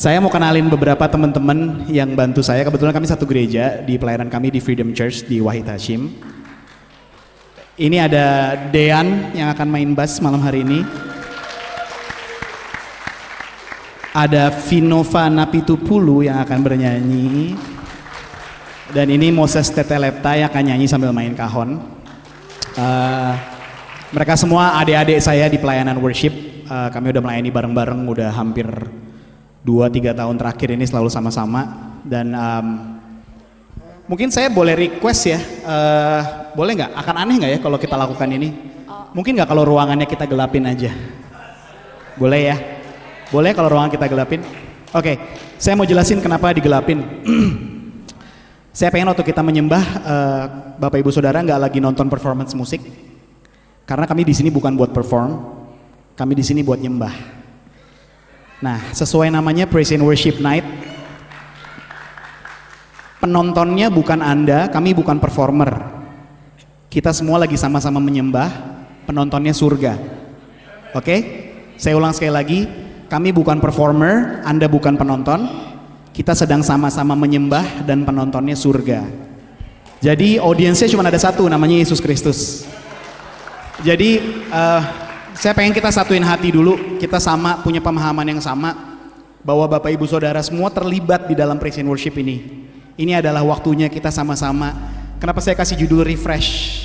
Saya mau kenalin beberapa teman-teman yang bantu saya. Kebetulan kami satu gereja di pelayanan kami di Freedom Church di Wahid Hashim. Ini ada Dean yang akan main bass malam hari ini. Ada Vinova Napitupulu yang akan bernyanyi. Dan ini Moses Tetelepta yang akan nyanyi sambil main kahon. Mereka semua adik-adik saya di pelayanan worship. Kami udah melayani bareng-bareng udah hampir 2-3 tahun terakhir ini selalu sama-sama. Dan mungkin saya boleh request ya, boleh nggak? Akan aneh nggak ya kalau kita lakukan ini? Mungkin nggak kalau ruangannya kita gelapin aja? Boleh ya? Boleh kalau ruangan kita gelapin? Oke, saya mau jelasin kenapa digelapin. Saya pengen waktu kita menyembah, Bapak Ibu Saudara nggak lagi nonton performance musik, karena kami di sini bukan buat perform, kami di sini buat nyembah. Nah, sesuai namanya Praise and Worship Night, penontonnya bukan Anda, kami bukan performer. Kita semua lagi sama-sama menyembah, penontonnya surga. Oke? Saya ulang sekali lagi, kami bukan performer, Anda bukan penonton. Kita sedang sama-sama menyembah dan penontonnya surga. Jadi audiensnya cuma ada satu, namanya Yesus Kristus. Jadi saya pengen kita satuin hati dulu, kita sama, punya pemahaman yang sama, bahwa Bapak Ibu Saudara semua terlibat di dalam praise and worship ini. Ini adalah waktunya kita sama-sama. Kenapa saya kasih judul refresh?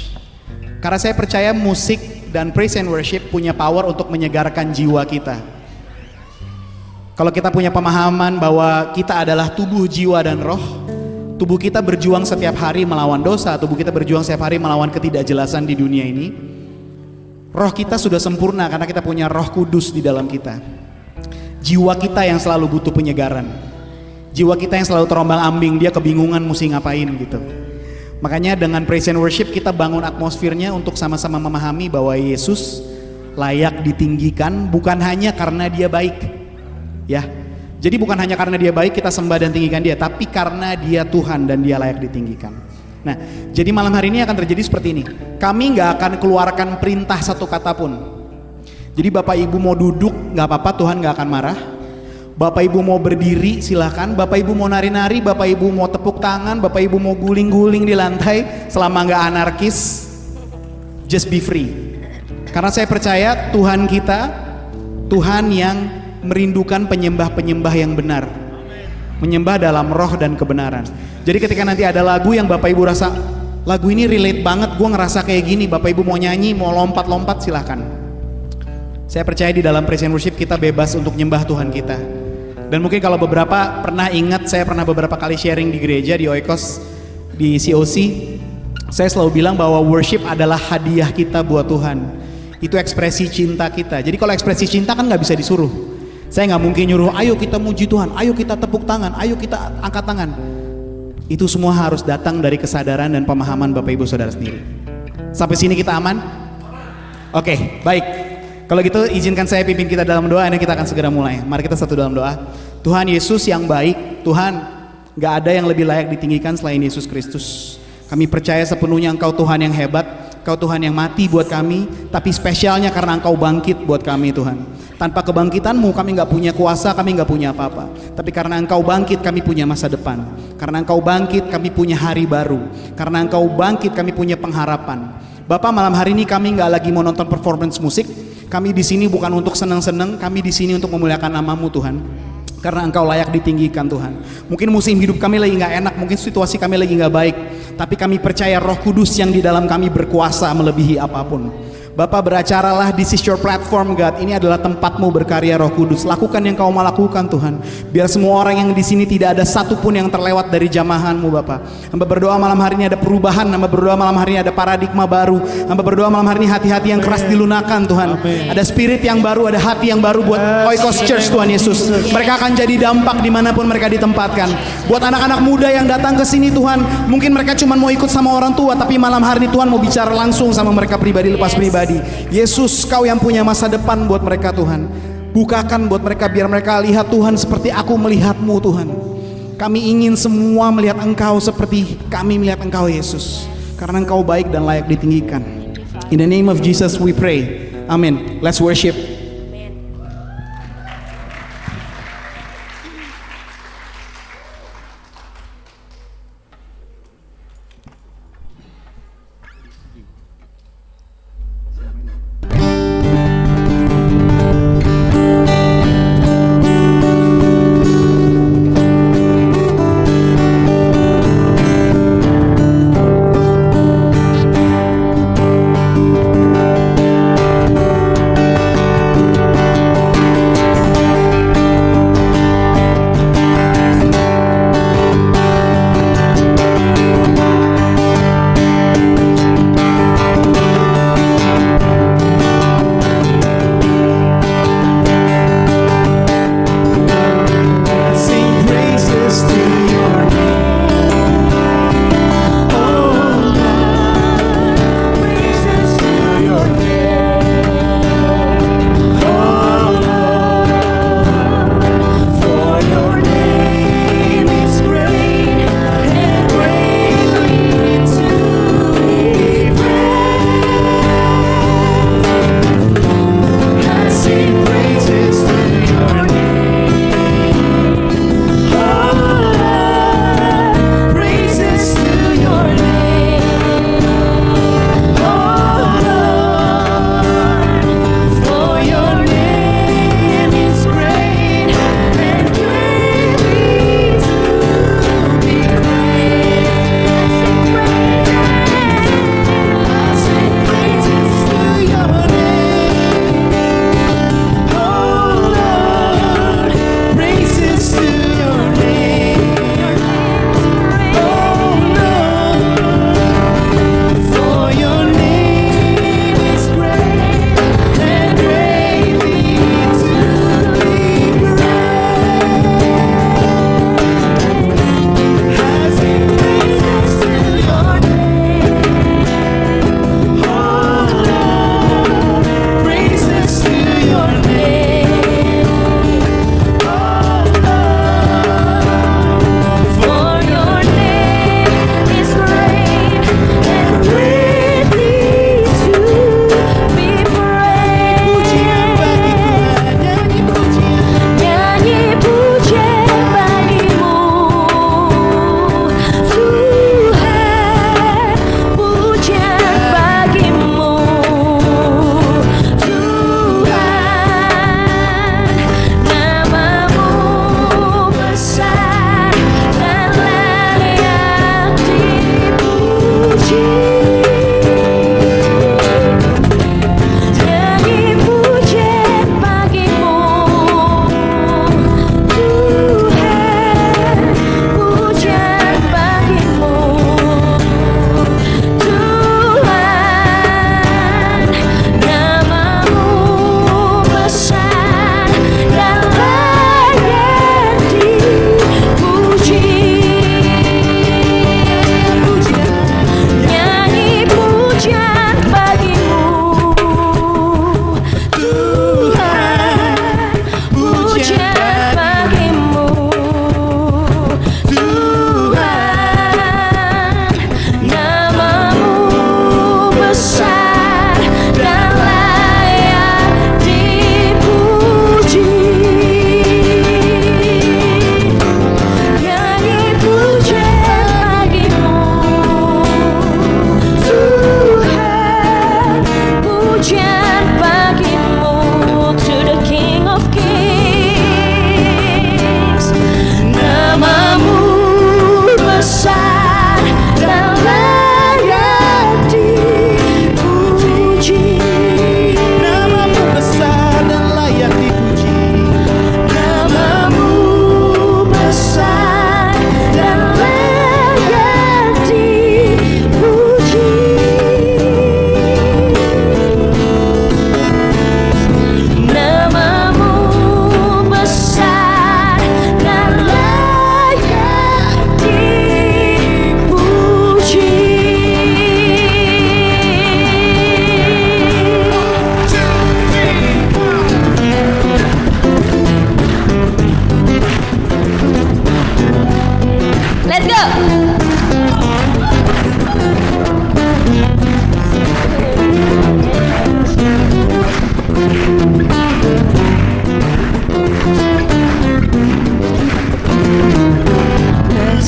Karena saya percaya musik dan praise and worship punya power untuk menyegarkan jiwa kita. Kalau kita punya pemahaman bahwa kita adalah tubuh, jiwa, dan roh, tubuh kita berjuang setiap hari melawan dosa, tubuh kita berjuang setiap hari melawan ketidakjelasan di dunia ini. Roh kita sudah sempurna karena kita punya Roh Kudus di dalam kita. Jiwa kita yang selalu butuh penyegaran. Jiwa kita yang selalu terombang-ambing, dia kebingungan mesti ngapain gitu. Makanya dengan praise and worship kita bangun atmosfernya untuk sama-sama memahami bahwa Yesus layak ditinggikan bukan hanya karena dia baik. Ya, jadi bukan hanya karena dia baik kita sembah dan tinggikan dia, tapi karena dia Tuhan dan dia layak ditinggikan. Nah, jadi malam hari ini akan terjadi seperti ini. Kami nggak akan keluarkan perintah satu kata pun. Jadi Bapak Ibu mau duduk nggak apa-apa, Tuhan nggak akan marah. Bapak Ibu mau berdiri silahkan. Bapak Ibu mau nari-nari, Bapak Ibu mau tepuk tangan, Bapak Ibu mau guling-guling di lantai, selama nggak anarkis, just be free. Karena saya percaya Tuhan kita, Tuhan yang merindukan penyembah-penyembah yang benar, menyembah dalam roh dan kebenaran. Jadi ketika nanti ada lagu yang Bapak Ibu rasa lagu ini relate banget, gue ngerasa kayak gini, Bapak Ibu mau nyanyi, mau lompat-lompat silahkan. Saya percaya di dalam praise and worship kita bebas untuk nyembah Tuhan kita. Dan mungkin kalau beberapa pernah ingat, saya pernah beberapa kali sharing di gereja, di Oikos, di COC, saya selalu bilang bahwa worship adalah hadiah kita buat Tuhan. Itu ekspresi cinta kita. Jadi kalau ekspresi cinta kan gak bisa disuruh. Saya nggak mungkin nyuruh, ayo kita muji Tuhan, ayo kita tepuk tangan, ayo kita angkat tangan. Itu semua harus datang dari kesadaran dan pemahaman Bapak Ibu Saudara sendiri. Sampai sini kita aman? Oke, baik. Kalau gitu izinkan saya pimpin kita dalam doa, dan kita akan segera mulai. Mari kita satu dalam doa. Tuhan Yesus yang baik, Tuhan, nggak ada yang lebih layak ditinggikan selain Yesus Kristus. Kami percaya sepenuhnya Engkau Tuhan yang hebat, Engkau Tuhan yang mati buat kami, tapi spesialnya karena Engkau bangkit buat kami Tuhan. Tanpa kebangkitan-Mu kami gak punya kuasa, kami gak punya apa-apa. Tapi karena Engkau bangkit kami punya masa depan. Karena Engkau bangkit kami punya hari baru. Karena Engkau bangkit kami punya pengharapan. Bapak, malam hari ini kami gak lagi mau nonton performance musik. Kami di sini bukan untuk seneng-seneng, kami di sini untuk memuliakan nama-Mu Tuhan. Karena Engkau layak ditinggikan Tuhan. Mungkin musim hidup kami lagi gak enak, mungkin situasi kami lagi gak baik, tapi kami percaya Roh Kudus yang di dalam kami berkuasa melebihi apapun. Bapak, beracaralah, this is your platform God. Ini adalah tempatmu berkarya Roh Kudus. Lakukan yang Kau mau lakukan Tuhan. Biar semua orang yang di sini tidak ada satupun yang terlewat dari jamahan-Mu Bapak. Hamba berdoa malam hari ini ada perubahan. Hamba berdoa malam hari ini ada paradigma baru. Hamba berdoa malam hari ini hati-hati yang keras dilunakan Tuhan. Amen. Ada spirit yang baru, ada hati yang baru buat Oikos Church Tuhan Yesus. Mereka akan jadi dampak dimanapun mereka ditempatkan. Buat anak-anak muda yang datang ke sini Tuhan, mungkin mereka cuma mau ikut sama orang tua, tapi malam hari ini Tuhan mau bicara langsung sama mereka pribadi lepas pribadi. Yesus, Kau yang punya masa depan buat mereka Tuhan. Bukakan buat mereka biar mereka lihat Tuhan seperti aku melihat-Mu Tuhan. Kami ingin semua melihat Engkau seperti kami melihat Engkau Yesus. Karena Engkau baik dan layak ditinggikan. In the name of Jesus we pray. Amin. Let's worship.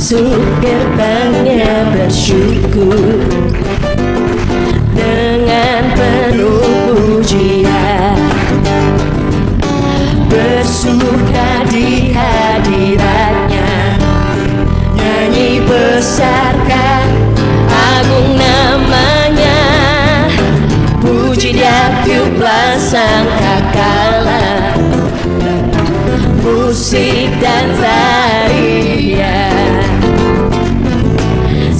Masuk gerbangnya bersyukur dengan penuh pujian, bersuka di hadiratnya, nyanyi besarkan agung namanya, puji dia tiuplah sangkakala, musik dan tarian.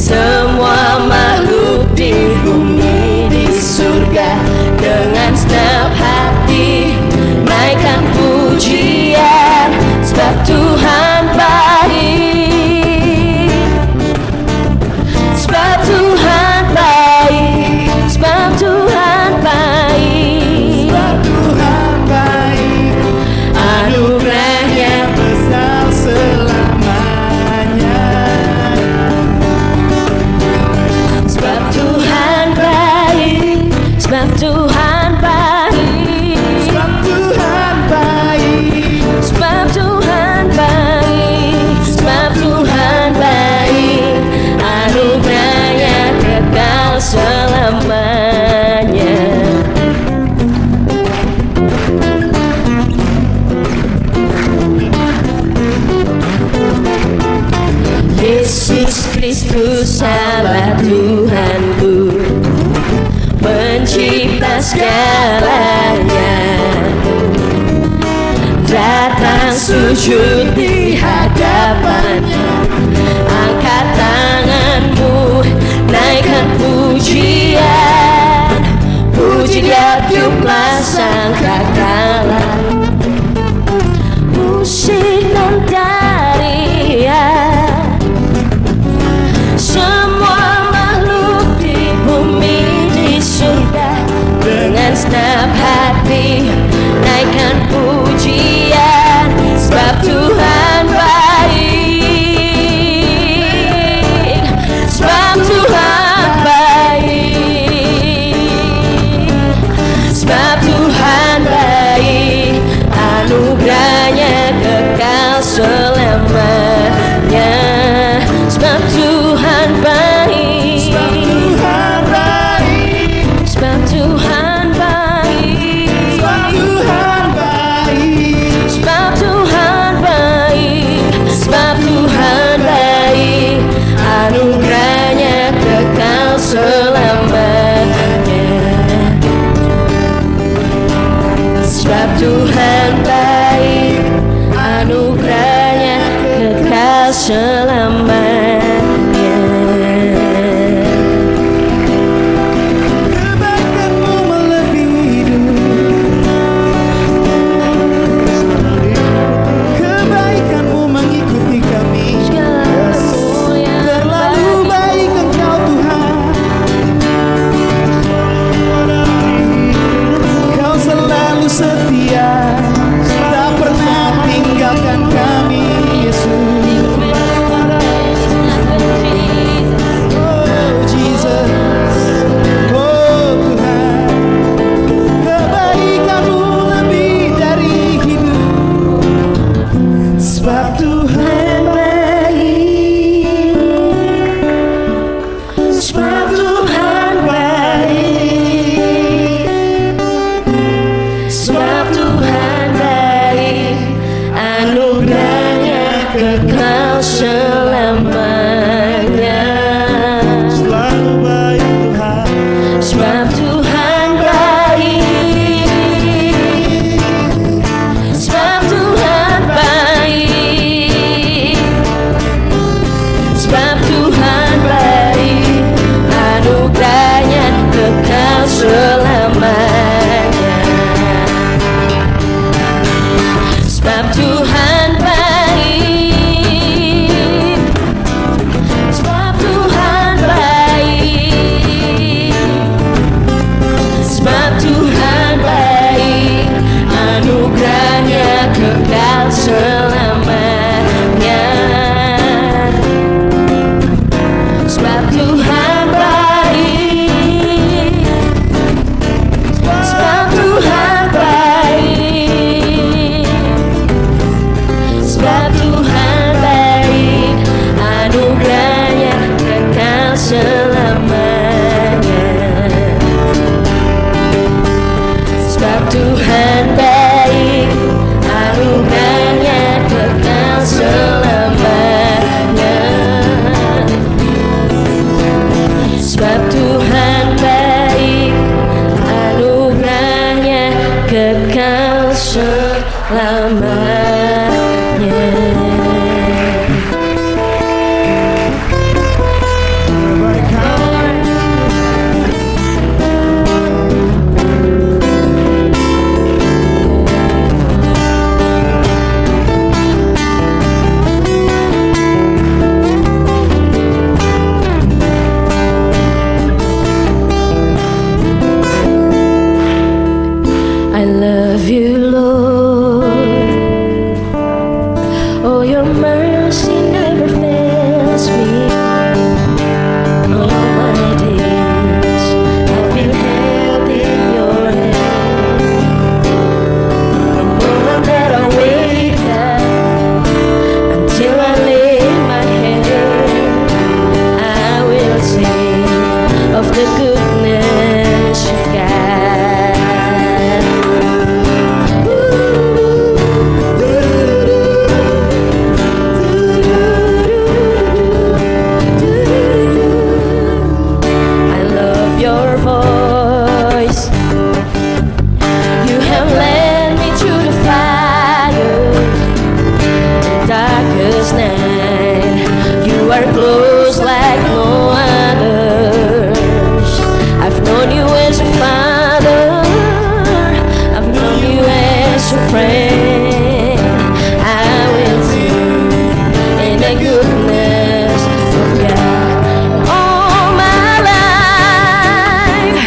Semua makhluk di bumi di surga dengan segenap hati naikkan pujian, sebab Tuhan baik, sebab Tuhan baik, sebab Tuhan baik, Sebab Tuhan baik, anugerahnya besar selamanya. sebab Tuhan baik, sebab Tuhan baik, Sebab Tuhan baik, sebab Tuhan baik, sebab Tuhan baik, anugerahnya kekal selamanya. Yesus Kristus Allah Tuhanku, pencipta segalanya, datang sujud di hadapannya, angkat tanganmu, naikkan pujian, puji dia tiuplah sangkakala, musik dan tarian. Semua makhluk di bumi di surga dengan segenap hati naikkan pujian, sebab Tuhan baik, sebab Tuhan baik, sebab Tuhan baik, anugerahnya kekal selamanya. Sebab Tuhan baik, Tuhan baik, sebab Tuhan baik, sebab Tuhan baik, sebab Tuhan baik, sebab Tuhan baik, anugerahnya kekal selamanya. Sebab Tuhan baik, anugerahnya kekal selamanya. kebaikanmu melebihi kebaikanmu mengikuti kami. Terlalu baik Engkau Tuhan, Kau selalu setia, tak pernah tinggalkan kami Yesus. Oh Jesus, oh Tuhan, kebaikanmu lebih dari hidup, sebab Tuhan baik, Sebab Tuhan baik, sebab Tuhan baik, anugerahnya kekal selamanya. selalu baik Tuhan. Sebab Tuhan baik, sebab Tuhan baik, sebab Tuhan baik, anugerahnya kekal selamanya. Sebab Tuhan baik, mercy never fails me. All my days I've been held in your hand. The moment that I wake up until I lay my head, I will sing of the goodness of God. I love your voice. You have led me through the fire, the darkest night. You are close like no others. I've known you as a father, I've known you as a friend. I will sing in the goodness of God. All my life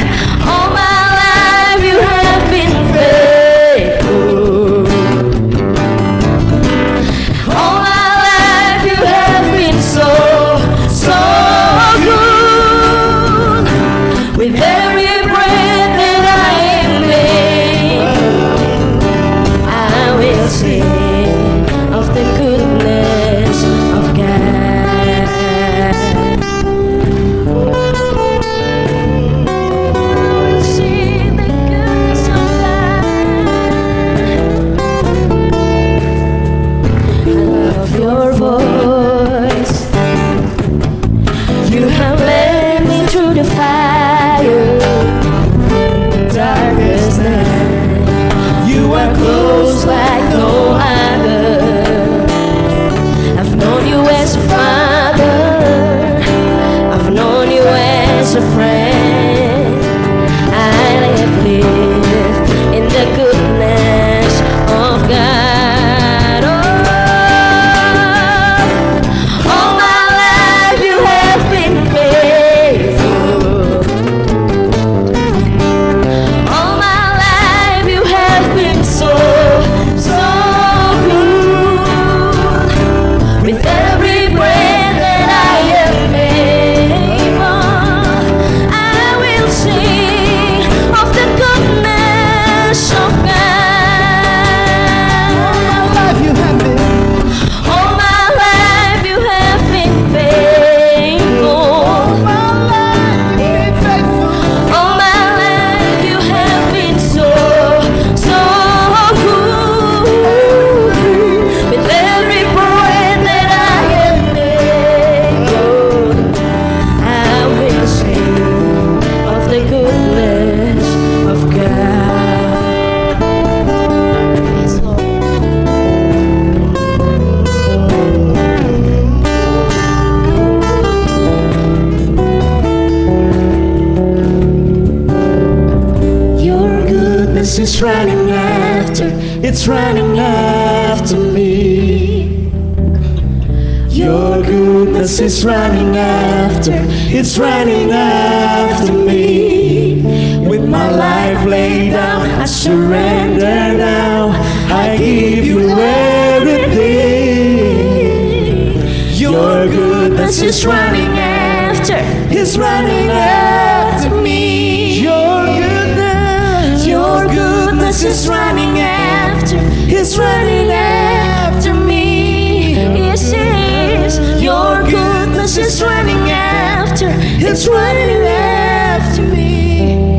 you have been faithful. All my life you have been so, so good. With every breath that I am able, I will sing of the goodness of God. Sing the goodness of God. I love your voice. You have led me through the fire, the darkest night. You are close like no other. I've known you as a father, I've known you as a friend. I have lived in the goodness of God. All my life you have been faithful. All my life you have been so, so good. With every breath that I am able, I will sing of the goodness of God. All my life you have been All my life you have been faithful. faithful. All my life you have been so, so good. With every breath that I am able, I will sing of the goodness of God. Yes, Lord. Your goodness is running after, it's running after me. Your goodness is running after, it's running after me. With my life laid down, I surrender now. I give you everything. Your goodness is running after, it's running after me. Your goodness is running after, it's running after me. Yes, it is. Your goodness is running after, it's running after me.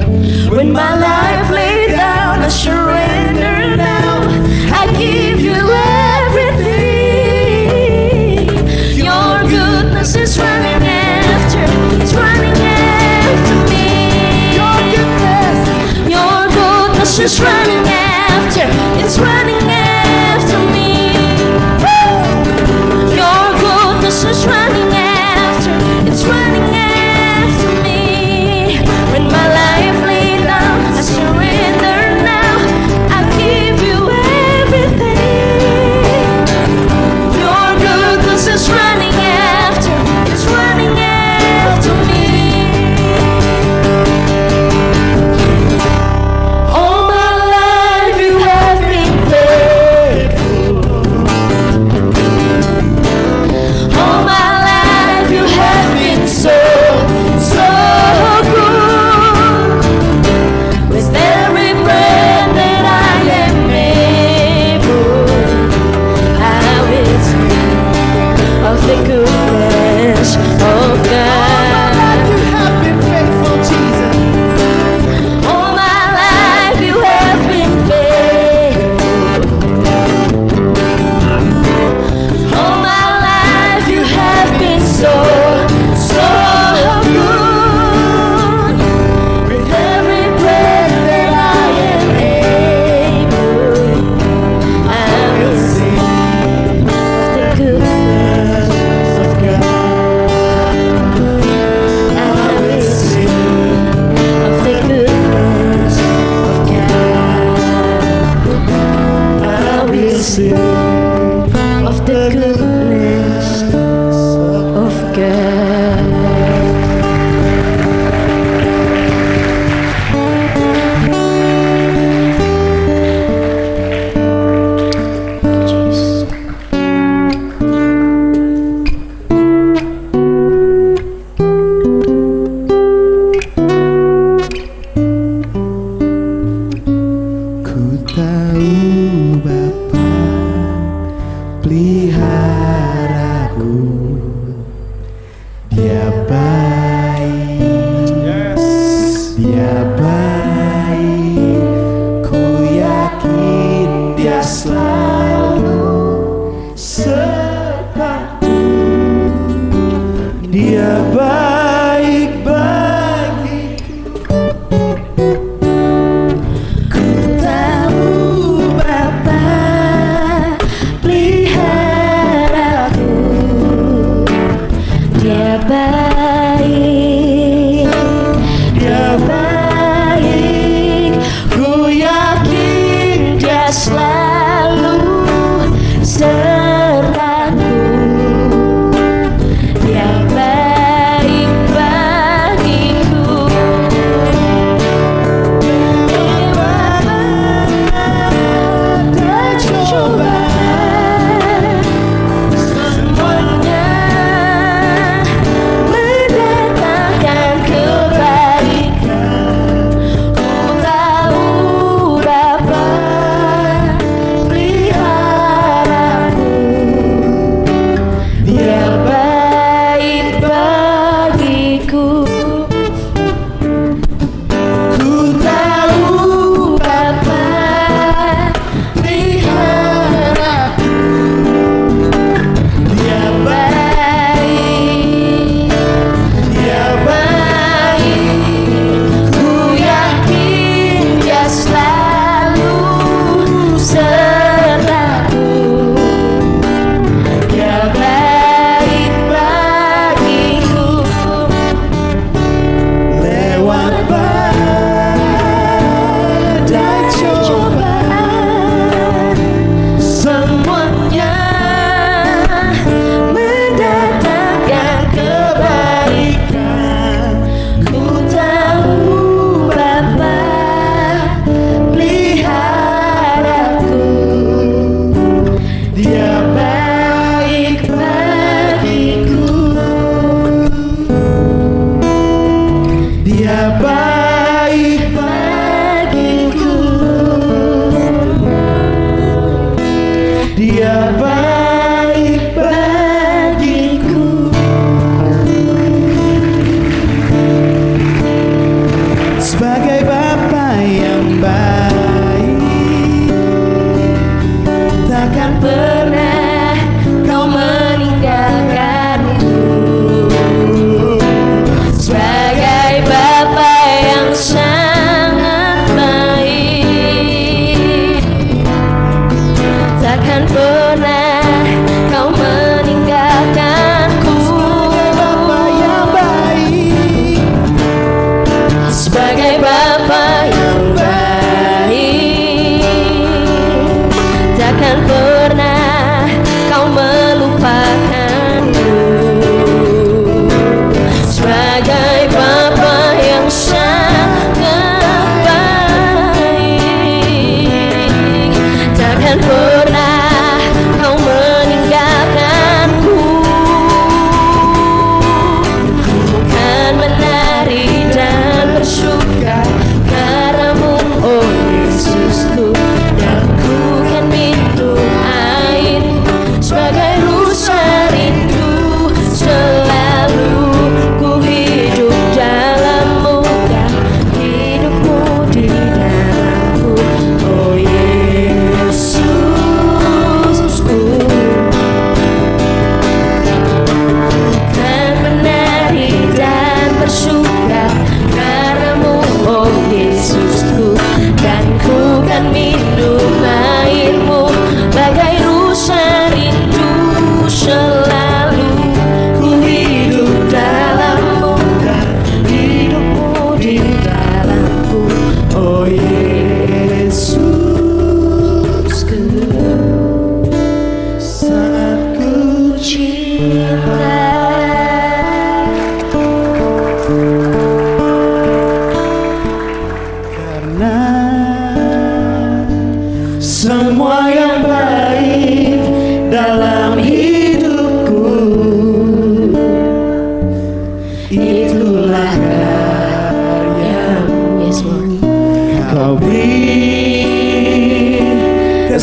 When my life laid down, I surrender now. I give you everything. Your goodness is running after, it's running after me. Your goodness is running after, it's running after me. Woo! Your goodness is running after, it's running after me. the goodness of God. You have been faithful, Jesus. All my life you have been faithful. All my life you have been so good. With every breath that I am able, I will sing of the goodness of God. I will sing of the goodness of God. I will sing of the goodness of God. Jesus. Ku tahu Bapa peliharaku, Dia baik, Dia baik. Ku yakin Dia selalu sertaku. Dia baik bagiku. Ku tahu Bapa peliharaku, Dia baik, Dia baik. Ku yakin Dia selalu sertaku. Dia baik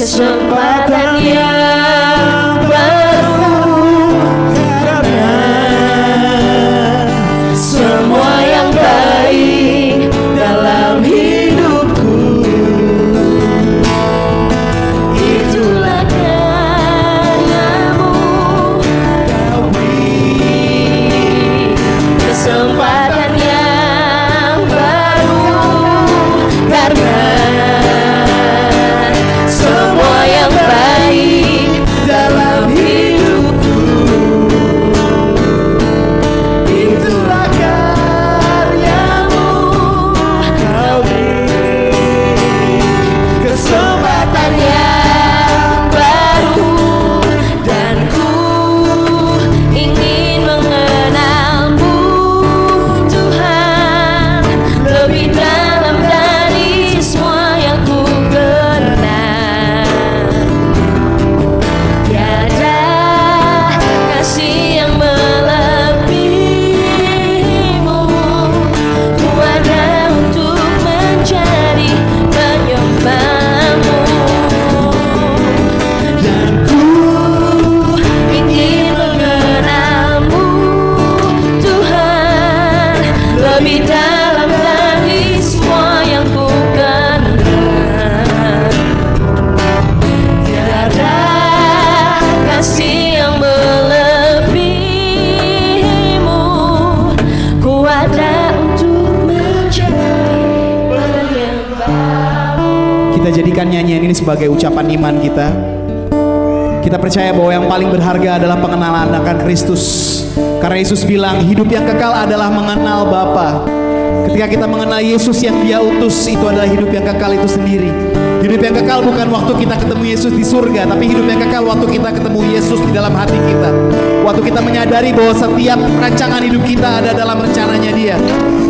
kesempatan yang baru, karena semua yang baik dalam hidupku itulah karyamu. Kau beri kesempatan yang baru, karena semua yang baik dalam hidupku itulah karyamu. Kau beri kesempatan yang baru, dan ku ingin mengenalmu Tuhan lebih dalam dari semua yang ku kenal. Tiada kasih yang melebihimu, ku ada untuk menjadi penyembahmu, dan ku ingin mengenalmu Tuhan lebih dalam dari semua yang ku kenal. Tiada kasih yang melebihimu, ku ada untuk menjadi penyembahmu. Kita jadikan nyanyian ini sebagai ucapan iman kita. Kita percaya bahwa yang paling berharga adalah pengenalan akan Kristus. Karena Yesus bilang hidup yang kekal adalah mengenal Bapa. Ketika kita mengenal Yesus yang Dia utus, itu adalah hidup yang kekal itu sendiri. Hidup yang kekal bukan waktu kita ketemu Yesus di surga, tapi hidup yang kekal waktu kita ketemu Yesus di dalam hati kita. Waktu kita menyadari bahwa setiap rancangan hidup kita ada dalam rencananya Dia.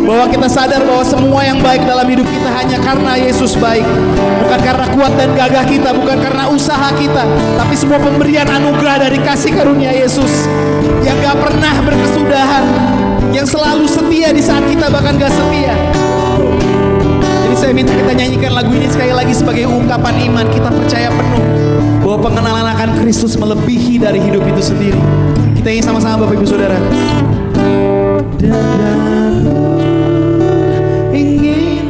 Bahwa kita sadar bahwa semua yang baik dalam hidup kita hanya karena Yesus baik. Bukan karena kuat dan gagah kita, bukan karena usaha kita, tapi semua pemberian anugerah dari kasih karunia Yesus yang gak pernah berkesudahan, yang selalu setia di saat kita bahkan gak setia. Jadi saya minta kita nyanyikan lagu ini sekali lagi sebagai ungkapan iman. Kita percaya penuh bahwa pengenalan akan Kristus melebihi dari hidup itu sendiri. Kita ingin sama-sama Bapak Ibu Saudara. Dadaku ingin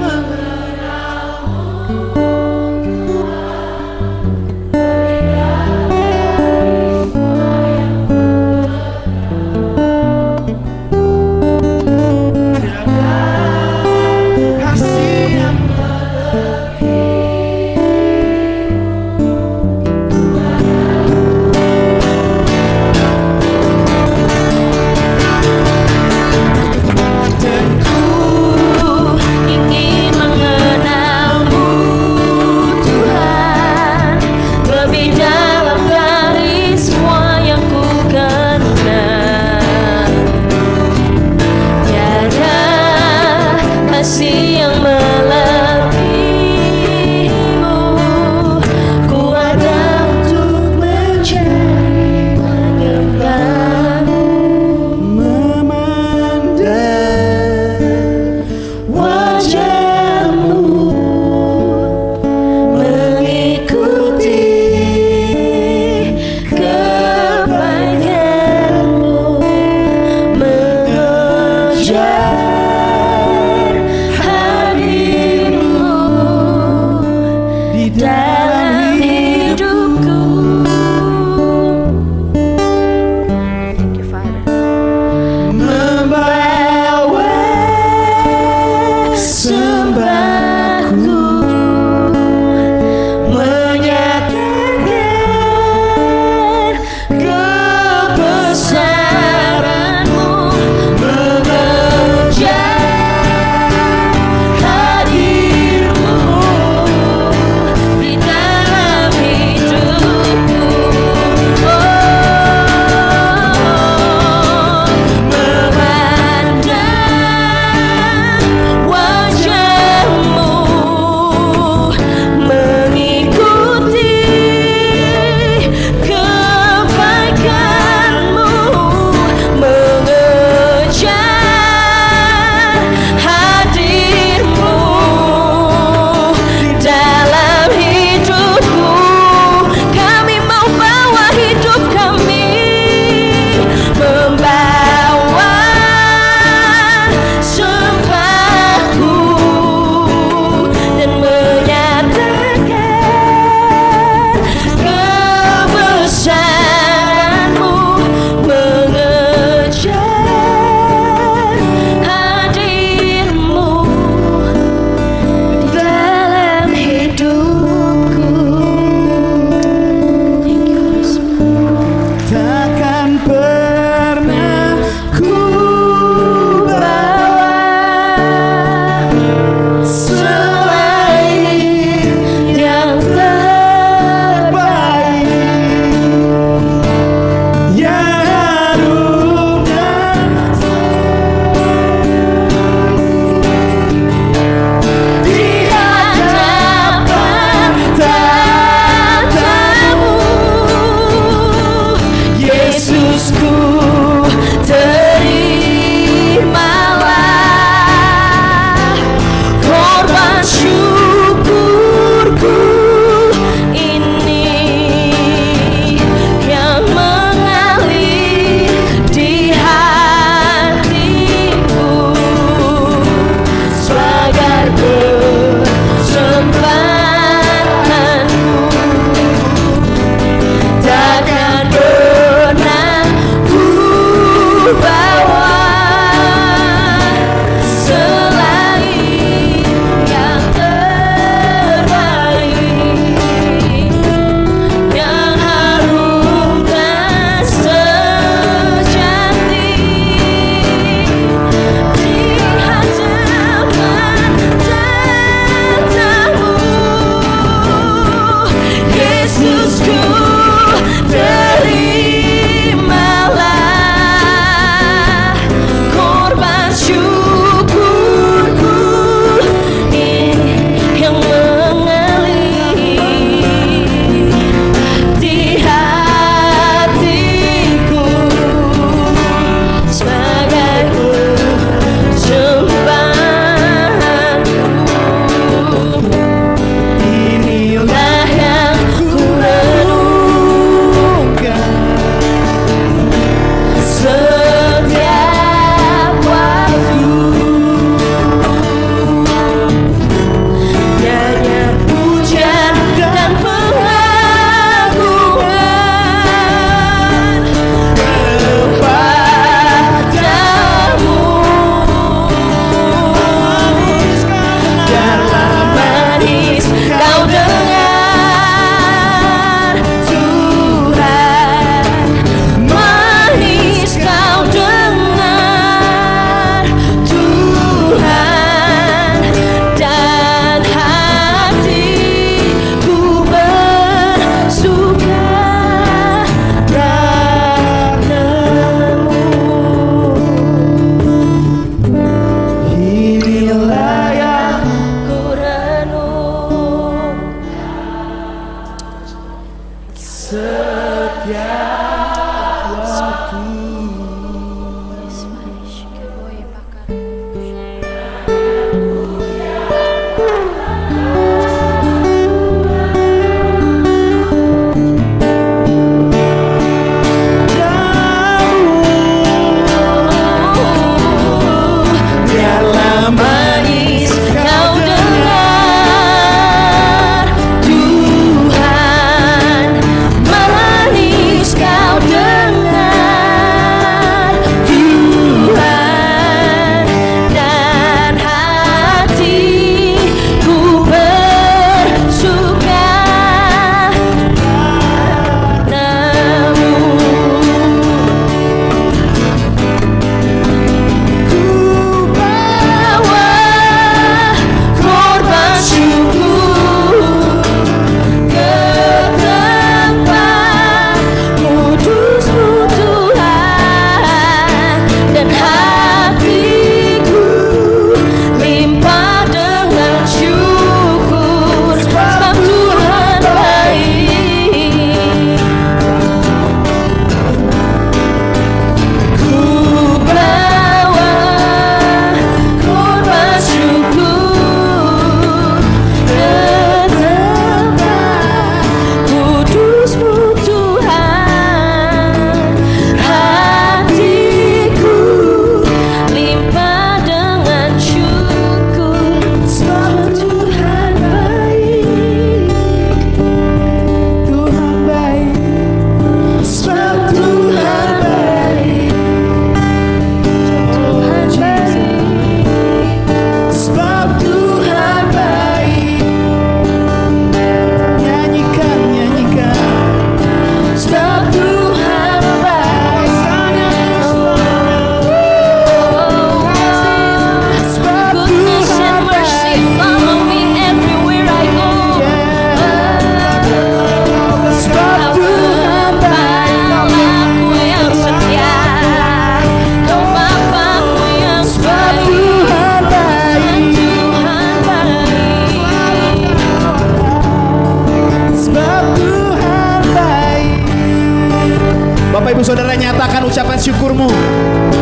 nyatakan ucapan syukurmu.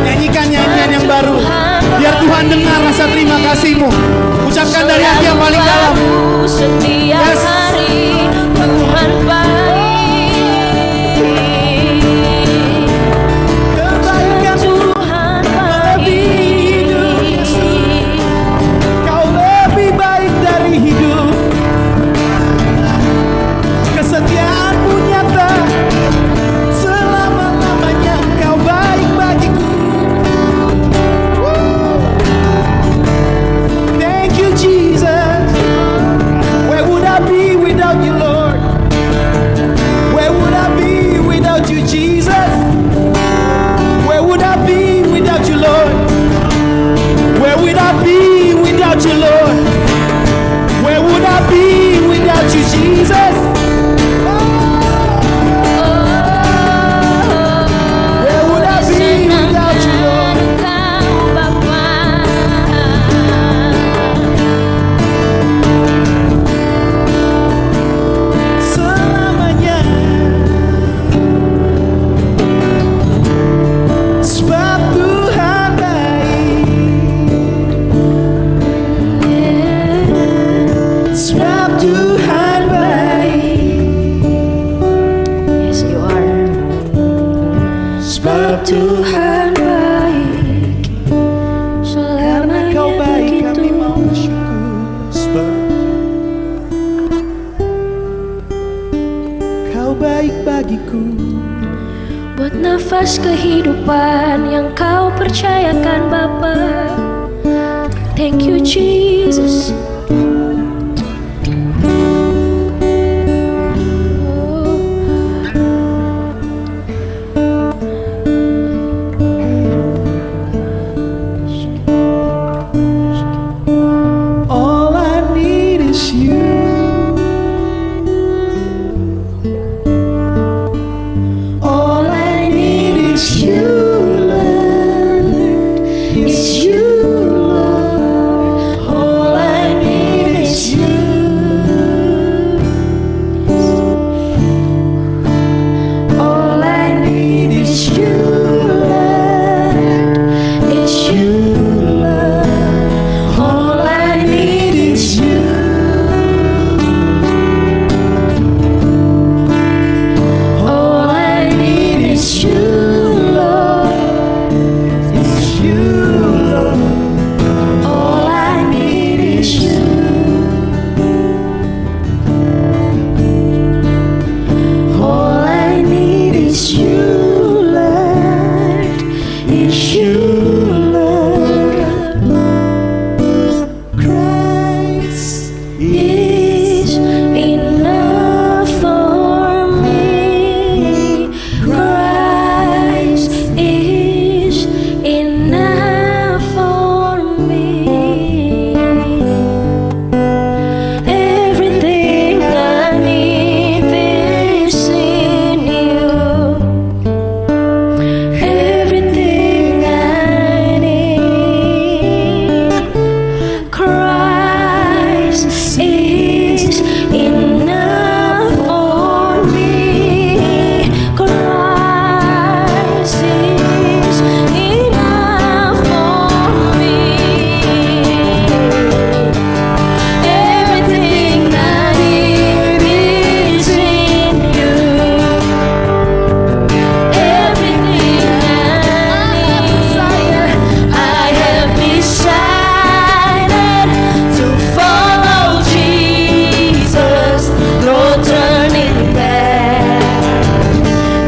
Nyanyikan nyanyian yang baru. Biar Tuhan dengar rasa terima kasihmu. Ucapkan dari hati yang paling dalam. Setiap Yes. hari Tuhan baik. Kebaikan Tuhan baik. Kau lebih baik dari hidup. Kesetiaanmu nyata selama-lamanya. Kau baik bagiku. Thank you Jesus. Where would I be without you, Lord? Where would I be without you, Jesus? Where would I be without you, Lord? Where would I be without you, Lord? Where would I be without you, Jesus? Where would I be without you, Lord? Engkau Bapa. Selamanya. Sebab Tuhan baik. Sebab Tuhan baik. Yes, you are. Sebab Tuhan baik. Karena Kau baik kami mau bersyukur. Sebab Kau baik bagiku. Buat nafas kehidupan yang Kau percayakan Bapa. Thank you Jesus. All I need is you. All I need is you, Lord. Is you, Lord. All I need is you. All I need is you, Lord. Is you, Lord. All I need is you. All I need is you, Lord. Is you, Lord. All I need is you. All I need is you, Lord. Is you, Lord. Christ is enough for me. Christ is enough for me. Everything I need is in you. Everything I need. Christ is enough for me. Christ is enough for me. Everything I need is in you. Everything I have decided to follow Jesus. No turning back.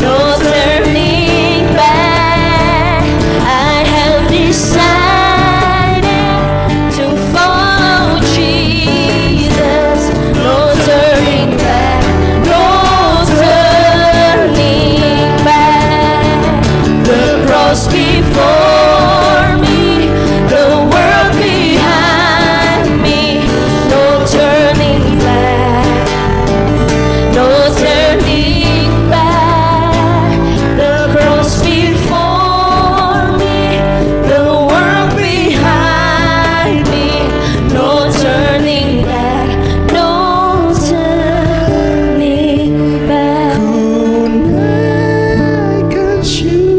No turning back. I have decided to follow Jesus. No turning back. No turning back. The cross before me, the world behind me. No turning back. No turning back. The cross before me, the world behind me. No turning back. No turning back. Ku naikkan syukur.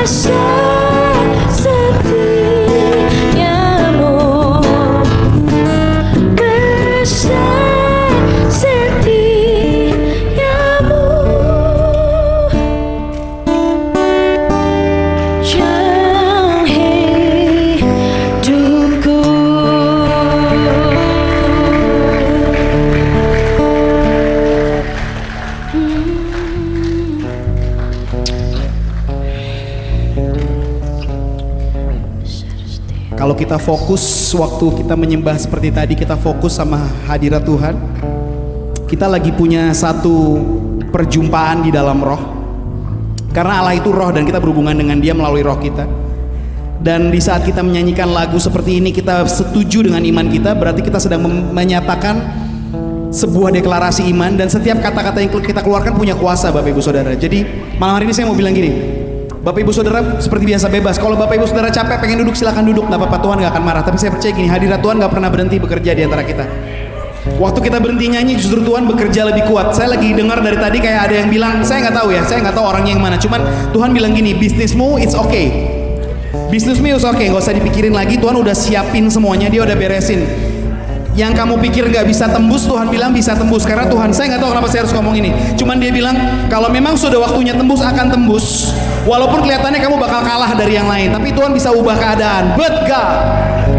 rasa setiamu, rasa setiamu. Jangan hidupku Kalau kita fokus waktu kita menyembah seperti tadi, kita fokus sama hadirat Tuhan, kita lagi punya satu perjumpaan di dalam roh. Karena Allah itu roh dan kita berhubungan dengan Dia melalui roh kita. Dan di saat kita menyanyikan lagu seperti ini, kita setuju dengan iman kita, berarti kita sedang menyatakan sebuah deklarasi iman, dan setiap kata-kata yang kita keluarkan punya kuasa, Bapak Ibu Saudara. Jadi malam hari ini saya mau bilang gini, Bapak Ibu Saudara seperti biasa bebas. Kalau Bapak Ibu Saudara capek pengen duduk, silakan duduk, nggak apa-apa, Tuhan nggak akan marah. Tapi saya percaya gini, hadirat Tuhan nggak pernah berhenti bekerja di antara kita. Waktu kita berhenti nyanyi, justru Tuhan bekerja lebih kuat. Saya lagi dengar dari tadi kayak ada yang bilang, saya nggak tahu ya, saya nggak tahu orangnya yang mana. Cuman Tuhan bilang gini, bisnismu it's okay, bisnismu it's okay, nggak usah dipikirin lagi. Tuhan udah siapin semuanya, Dia udah beresin. Yang kamu pikir gak bisa tembus, Tuhan bilang bisa tembus. Karena Tuhan, saya gak tahu kenapa saya harus ngomong ini, cuman Dia bilang kalau memang sudah waktunya tembus, akan tembus. Walaupun kelihatannya kamu bakal kalah dari yang lain, tapi Tuhan bisa ubah keadaan. But God,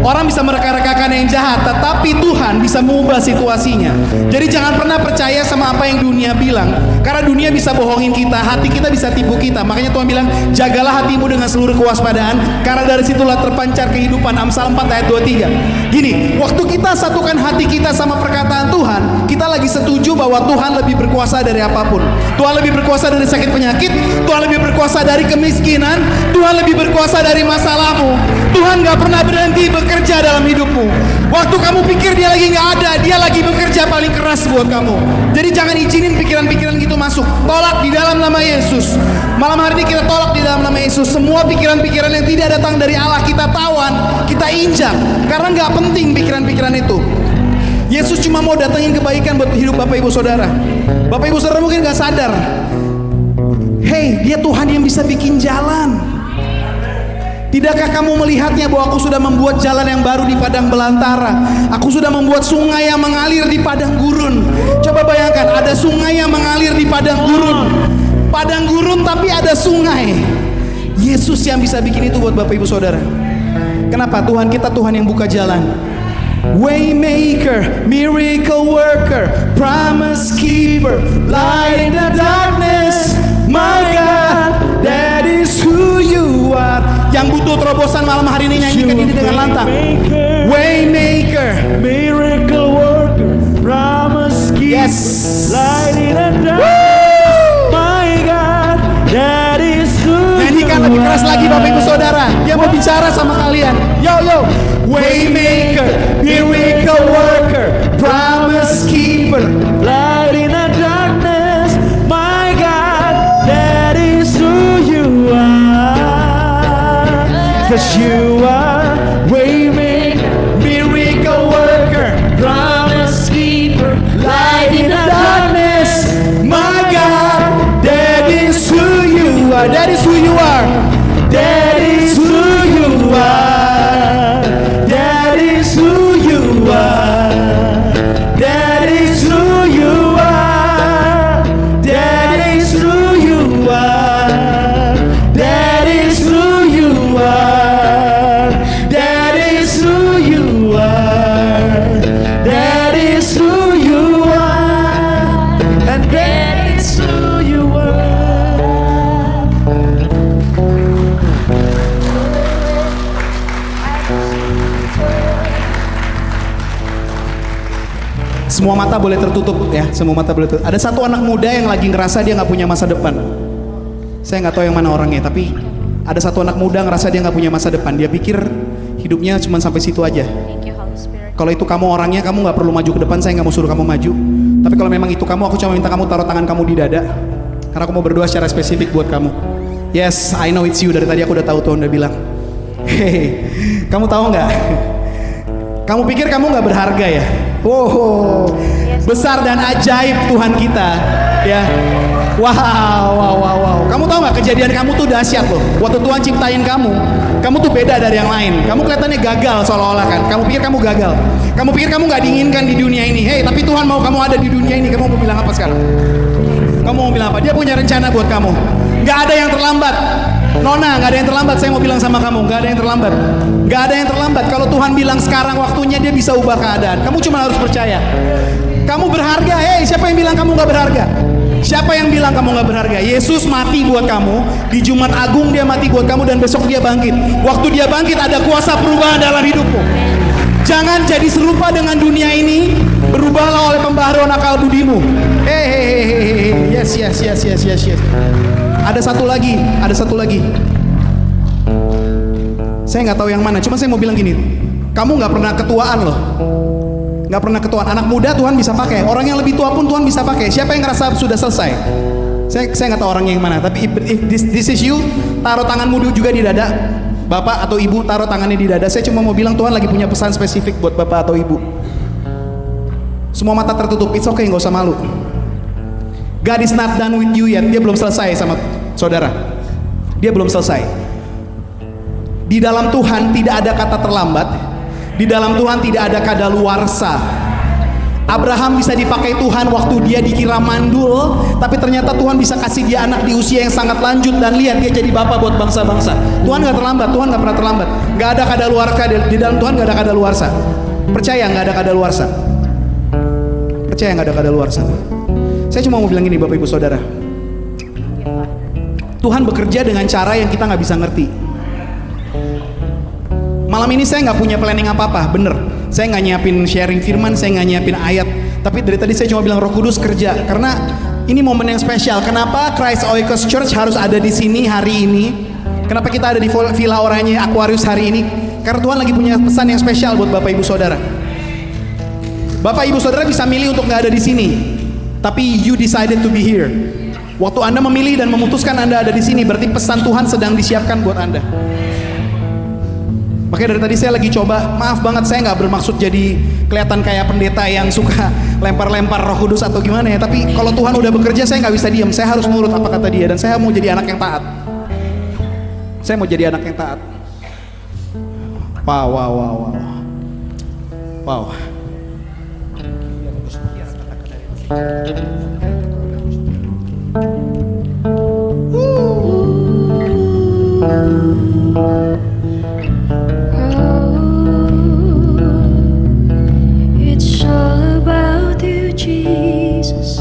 orang bisa mereka-rekakan yang jahat, tetapi Tuhan bisa mengubah situasinya. Jadi jangan pernah percaya sama apa yang dunia bilang, karena dunia bisa bohongin kita, hati kita bisa tipu kita. Makanya Tuhan bilang, jagalah hatimu dengan seluruh kewaspadaan, karena dari situlah terpancar kehidupan. Amsal 4 ayat 23. Gini, waktu kita satukan hati kita sama perkataan Tuhan, kita lagi setuju bahwa Tuhan lebih berkuasa dari apapun. Tuhan lebih berkuasa dari sakit penyakit, Tuhan lebih berkuasa dari kemiskinan, Tuhan lebih berkuasa dari masalahmu. Tuhan gak pernah berhenti bekerja dalam hidupmu. Waktu kamu pikir Dia lagi gak ada, Dia lagi bekerja paling keras buat kamu. Jadi jangan izinin pikiran-pikiran gitu masuk. Tolak di dalam nama Yesus. Malam hari ini kita tolak di dalam nama Yesus. Semua pikiran-pikiran yang tidak datang dari Allah kita tawan, kita injak. Karena gak penting pikiran-pikiran itu. Yesus cuma mau datangin kebaikan buat hidup Bapak Ibu Saudara. Bapak Ibu Saudara mungkin gak sadar, hey, Dia Tuhan yang bisa bikin jalan. Tidakkah kamu melihatnya bahwa aku sudah membuat jalan yang baru di padang belantara? Aku sudah membuat sungai yang mengalir di padang gurun. Coba bayangkan, ada sungai yang mengalir di padang gurun. Padang gurun tapi ada sungai. Yesus yang bisa bikin itu buat Bapak Ibu Saudara. Kenapa? Tuhan kita Tuhan yang buka jalan. Waymaker, miracle worker, promise keeper, light in the darkness. My God, that is who you are. Yang butuh terobosan malam hari ini, nyanyikan ini dengan lantang. Waymaker, miracle worker, promise keeper, yes, light in the dark. My God, that is who nyanyikan lebih keras lagi Bapak Ibu Saudara. Dia mau bicara sama kalian. Yo yo. Waymaker, miracle worker, promise keeper, light in the darkness. My God, that is who you are. 'Cause you are waymaker, miracle worker, promise keeper, light in the darkness. My God, that is who you are. That is who you are. that is who you are. That is who you are. That is who you are. That is who you are. That is who you are. That is who you are. That is who you are. And that is who you are. Semua mata boleh tertutup ya, semua mata boleh tertutup. Ada satu anak muda yang lagi ngerasa dia nggak punya masa depan. Saya nggak tahu yang mana orangnya, tapi ada satu anak muda ngerasa dia nggak punya masa depan. Dia pikir hidupnya cuma sampai situ aja. Kalau itu kamu orangnya, kamu nggak perlu maju ke depan. Saya nggak mau suruh kamu maju. Tapi kalau memang itu kamu, aku cuma minta kamu taruh tangan kamu di dada. Karena aku mau berdoa secara spesifik buat kamu. Yes, I know it's you. Dari tadi aku udah tahu, Tuhan udah bilang. Hehe, kamu tahu nggak? Kamu pikir kamu nggak berharga ya? Wow, besar dan ajaib Tuhan kita, ya. Wow. Kamu tahu nggak, kejadian kamu tuh dahsyat loh. Waktu Tuhan ciptain kamu tuh beda dari yang lain. Kamu kelihatannya gagal seolah-olah kan. Kamu pikir kamu gagal. Kamu pikir kamu nggak diinginkan di dunia ini. Hei, tapi Tuhan mau kamu ada di dunia ini. Kamu mau bilang apa sekarang? Kamu mau bilang apa? Dia punya rencana buat kamu. Nggak ada yang terlambat. Nona, nggak ada yang terlambat. Saya mau bilang sama kamu, nggak ada yang terlambat. Nggak ada yang terlambat. Kalau Tuhan bilang sekarang waktunya, Dia bisa ubah keadaan. Kamu cuma harus percaya. Kamu berharga. Hei, siapa yang bilang kamu nggak berharga? Siapa yang bilang kamu nggak berharga? Yesus mati buat kamu. Di Jumat Agung Dia mati buat kamu dan besok Dia bangkit. Waktu Dia bangkit ada kuasa perubahan dalam hidupmu. Jangan jadi serupa dengan dunia ini. Berubahlah oleh pembaharuan akal budimu. Yes. Ada satu lagi. Saya nggak tahu yang mana. Cuma saya mau bilang gini. Kamu nggak pernah ketuaan loh. Nggak pernah ketuaan. Anak muda Tuhan bisa pakai. Orang yang lebih tua pun Tuhan bisa pakai. Siapa yang ngerasa sudah selesai? Saya nggak tahu orangnya yang mana. Tapi if this is you, taruh tanganmu juga di dada. Bapak atau ibu taruh tangannya di dada. Saya cuma mau bilang Tuhan lagi punya pesan spesifik buat bapak atau ibu. Semua mata tertutup. It's okay, nggak usah malu. God is not done with you yet. Dia belum selesai sama saudara. Dia belum selesai. Di dalam Tuhan tidak ada kata terlambat. Di dalam Tuhan tidak ada kadaluarsa. Abraham bisa dipakai Tuhan waktu dia dikira mandul, tapi ternyata Tuhan bisa kasih dia anak di usia yang sangat lanjut, dan lihat dia jadi bapak buat bangsa-bangsa. Tuhan nggak terlambat, Tuhan nggak pernah terlambat. Nggak ada kadaluarsa di dalam Tuhan, nggak ada kadaluarsa. Percaya nggak ada kadaluarsa? Percaya nggak ada kadaluarsa? Saya cuma mau bilang gini, Bapak Ibu Saudara. Tuhan bekerja dengan cara yang kita nggak bisa ngerti. Malam ini saya nggak punya planning apa-apa, bener. Saya nggak nyiapin sharing firman, saya nggak nyiapin ayat. Tapi dari tadi saya cuma bilang Roh Kudus kerja, karena ini momen yang spesial. Kenapa Christ Oikos Church harus ada di sini hari ini? Kenapa kita ada di Villa Oranye Aquarius hari ini? Karena Tuhan lagi punya pesan yang spesial buat Bapak Ibu Saudara. Bapak Ibu Saudara bisa milih untuk nggak ada di sini, tapi you decided to be here. Waktu Anda memilih dan memutuskan Anda ada di sini, berarti pesan Tuhan sedang disiapkan buat Anda. Makanya dari tadi saya lagi coba, maaf banget saya nggak bermaksud jadi kelihatan kayak pendeta yang suka lempar-lempar Roh Kudus atau gimana ya. Tapi kalau Tuhan udah bekerja, saya nggak bisa diam. Saya harus nurut apa kata Dia, dan saya mau jadi anak yang taat. Saya mau jadi anak yang taat. Wow. It's all about you, Jesus.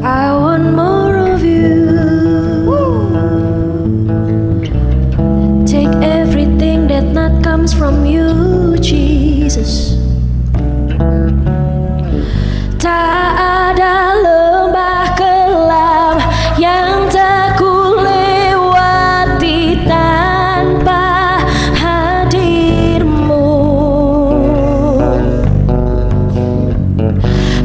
I want more of you. Take everything that not comes from you, Jesus. Tak ada lembah kelam yang tak ku lewati tanpa hadirmu.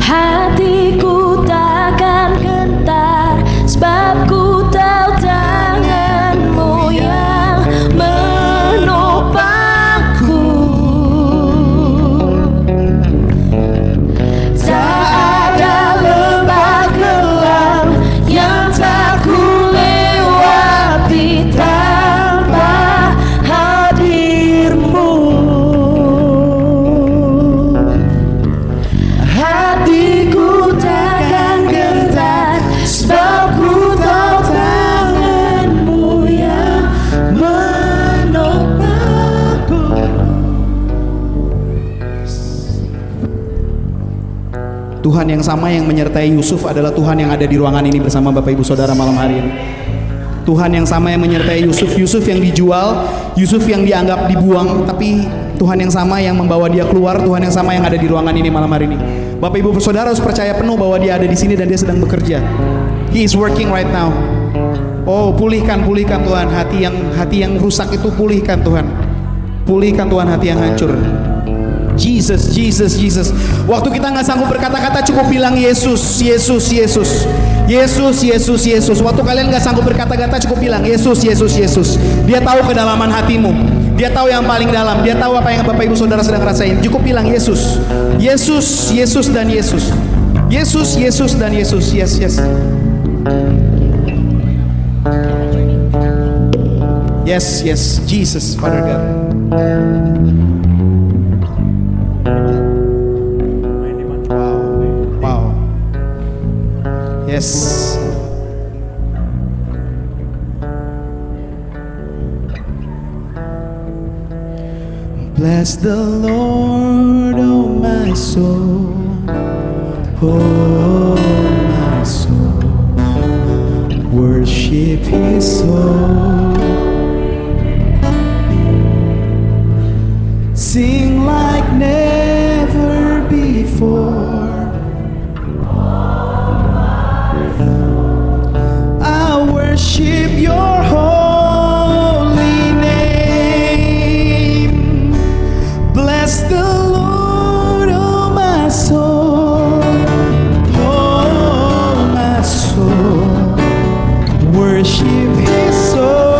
Hatiku takkan gentar, sebab ku tahu tanganmu yang menopangku. Tak ada lembah kelam yang tak ku lewati tanpa hadirmu. Hatiku takkan gentar, sebab ku tahu tanganmu yang menopangku. Tuhan yang sama yang menyertai Yusuf adalah Tuhan yang ada di ruangan ini bersama Bapak Ibu Saudara malam hari ini. Tuhan yang sama yang menyertai Yusuf yang dijual, Yusuf yang dianggap dibuang, tapi Tuhan yang sama yang membawa dia keluar, Tuhan yang sama yang ada di ruangan ini malam hari ini. Bapak Ibu Saudara harus percaya penuh bahwa Dia ada di sini dan Dia sedang bekerja. He is working right now. Oh, pulihkan Tuhan hati yang rusak itu, pulihkan Tuhan. Pulihkan Tuhan hati yang hancur. Jesus, Jesus, Jesus. Waktu kita nggak sanggup berkata-kata, cukup bilang Yesus, Yesus, Yesus. Yesus, Yesus, Yesus. Waktu kalian nggak sanggup berkata-kata, cukup bilang Yesus, Yesus, Yesus. Dia tahu kedalaman hatimu. Dia tahu yang paling dalam. Dia tahu apa yang Bapak Ibu Saudara sedang rasain. Cukup bilang Yesus, Yesus, Yesus dan Yesus. Yesus, Yesus dan Yesus. Yes, yes. Yes, yes, Jesus, Father God. Wow. Yes. Bless the Lord, oh my soul, oh my soul. Worship His soul. Sing like never before. I worship your holy name. Bless the Lord, oh my soul, oh my soul. Worship His soul.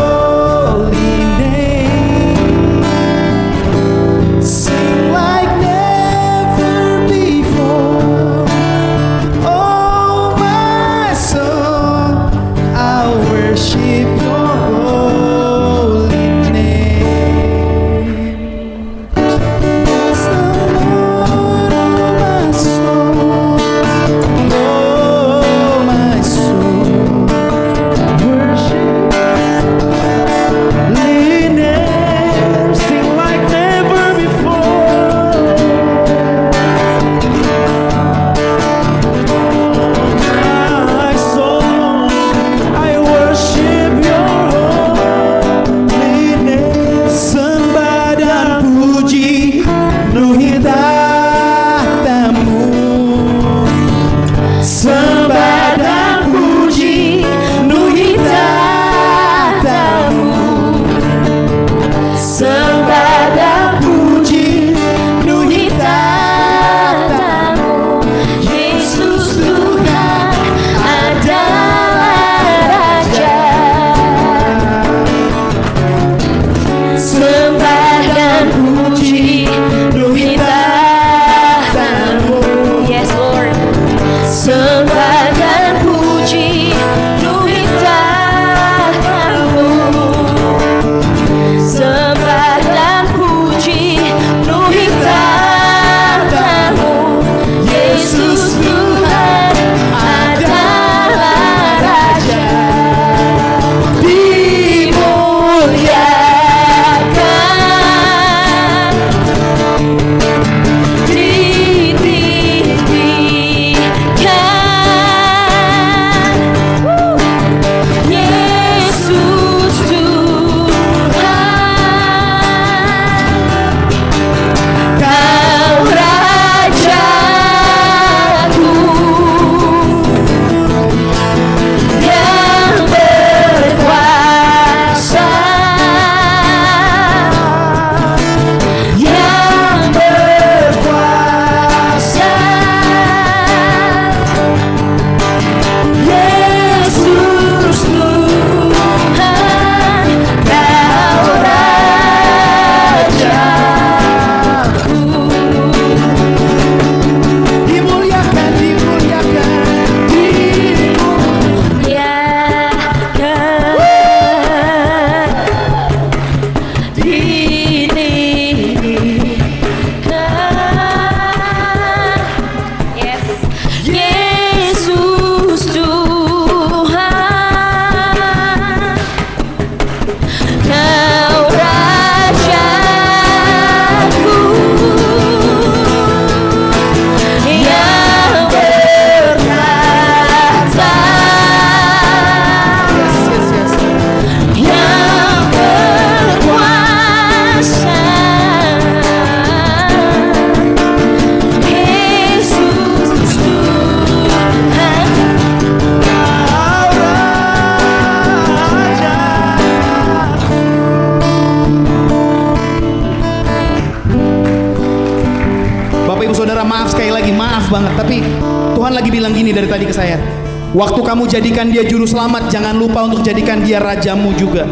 banget. Tapi Tuhan lagi bilang gini dari tadi ke saya. Waktu kamu jadikan dia juru selamat, jangan lupa untuk jadikan dia rajamu juga.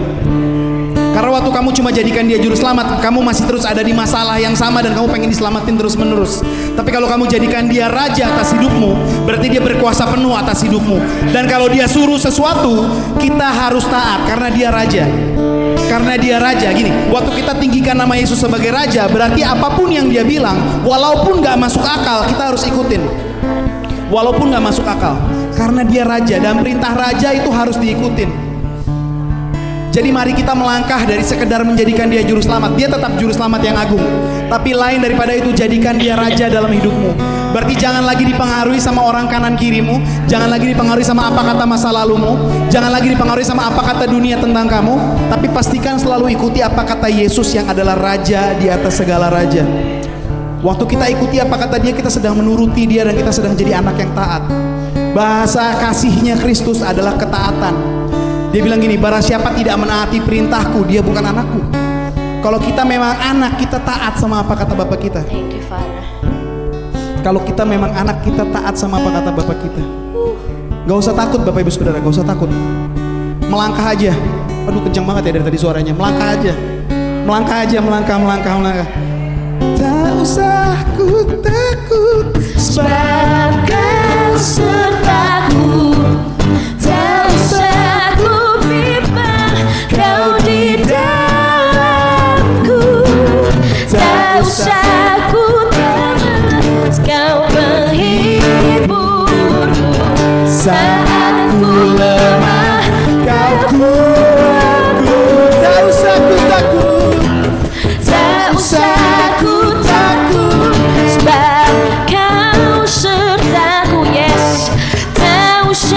Karena waktu kamu cuma jadikan dia juru selamat, kamu masih terus ada di masalah yang sama dan kamu pengen diselamatin terus menerus. Tapi kalau kamu jadikan dia raja atas hidupmu, berarti dia berkuasa penuh atas hidupmu. Dan kalau dia suruh sesuatu, kita harus taat karena dia raja. Karena dia raja, gini, waktu kita tinggikan nama Yesus sebagai raja, berarti apapun yang dia bilang, walaupun gak masuk akal, kita harus ikutin. Walaupun gak masuk akal, karena dia raja dan perintah raja itu harus diikutin. Jadi mari kita melangkah dari sekedar menjadikan dia juru selamat. Dia tetap juru selamat yang agung, tapi lain daripada itu, jadikan dia raja dalam hidupmu. Berarti jangan lagi dipengaruhi sama orang kanan kirimu, jangan lagi dipengaruhi sama apa kata masa lalumu, jangan lagi dipengaruhi sama apa kata dunia tentang kamu, tapi pastikan selalu ikuti apa kata Yesus yang adalah raja di atas segala raja. Waktu kita ikuti apa kata dia, kita sedang menuruti dia dan kita sedang jadi anak yang taat. Bahasa kasihnya Kristus adalah ketaatan. Dia bilang gini, barang siapa tidak menaati perintahku, dia bukan anakku. Kalau kita memang anak, kita taat sama apa kata Bapak kita. Thank you, Father. Kalau kita memang anak, kita taat sama apa kata Bapak kita. Gak usah takut Bapak Ibu Saudara, gak usah takut. Melangkah aja. Aduh kencang banget ya dari tadi suaranya. Melangkah aja. Melangkah aja, melangkah. Tak usah ku takut, Sebab kau sertaku, tak usah ku bimbang, kau di dalamku, tak usah ku temas, kau penghiburku. Saat ku lemah, kau kuatku. tak usah ku takut. Tak usah ku takut, sebab kau sertaku, yes. Tak usah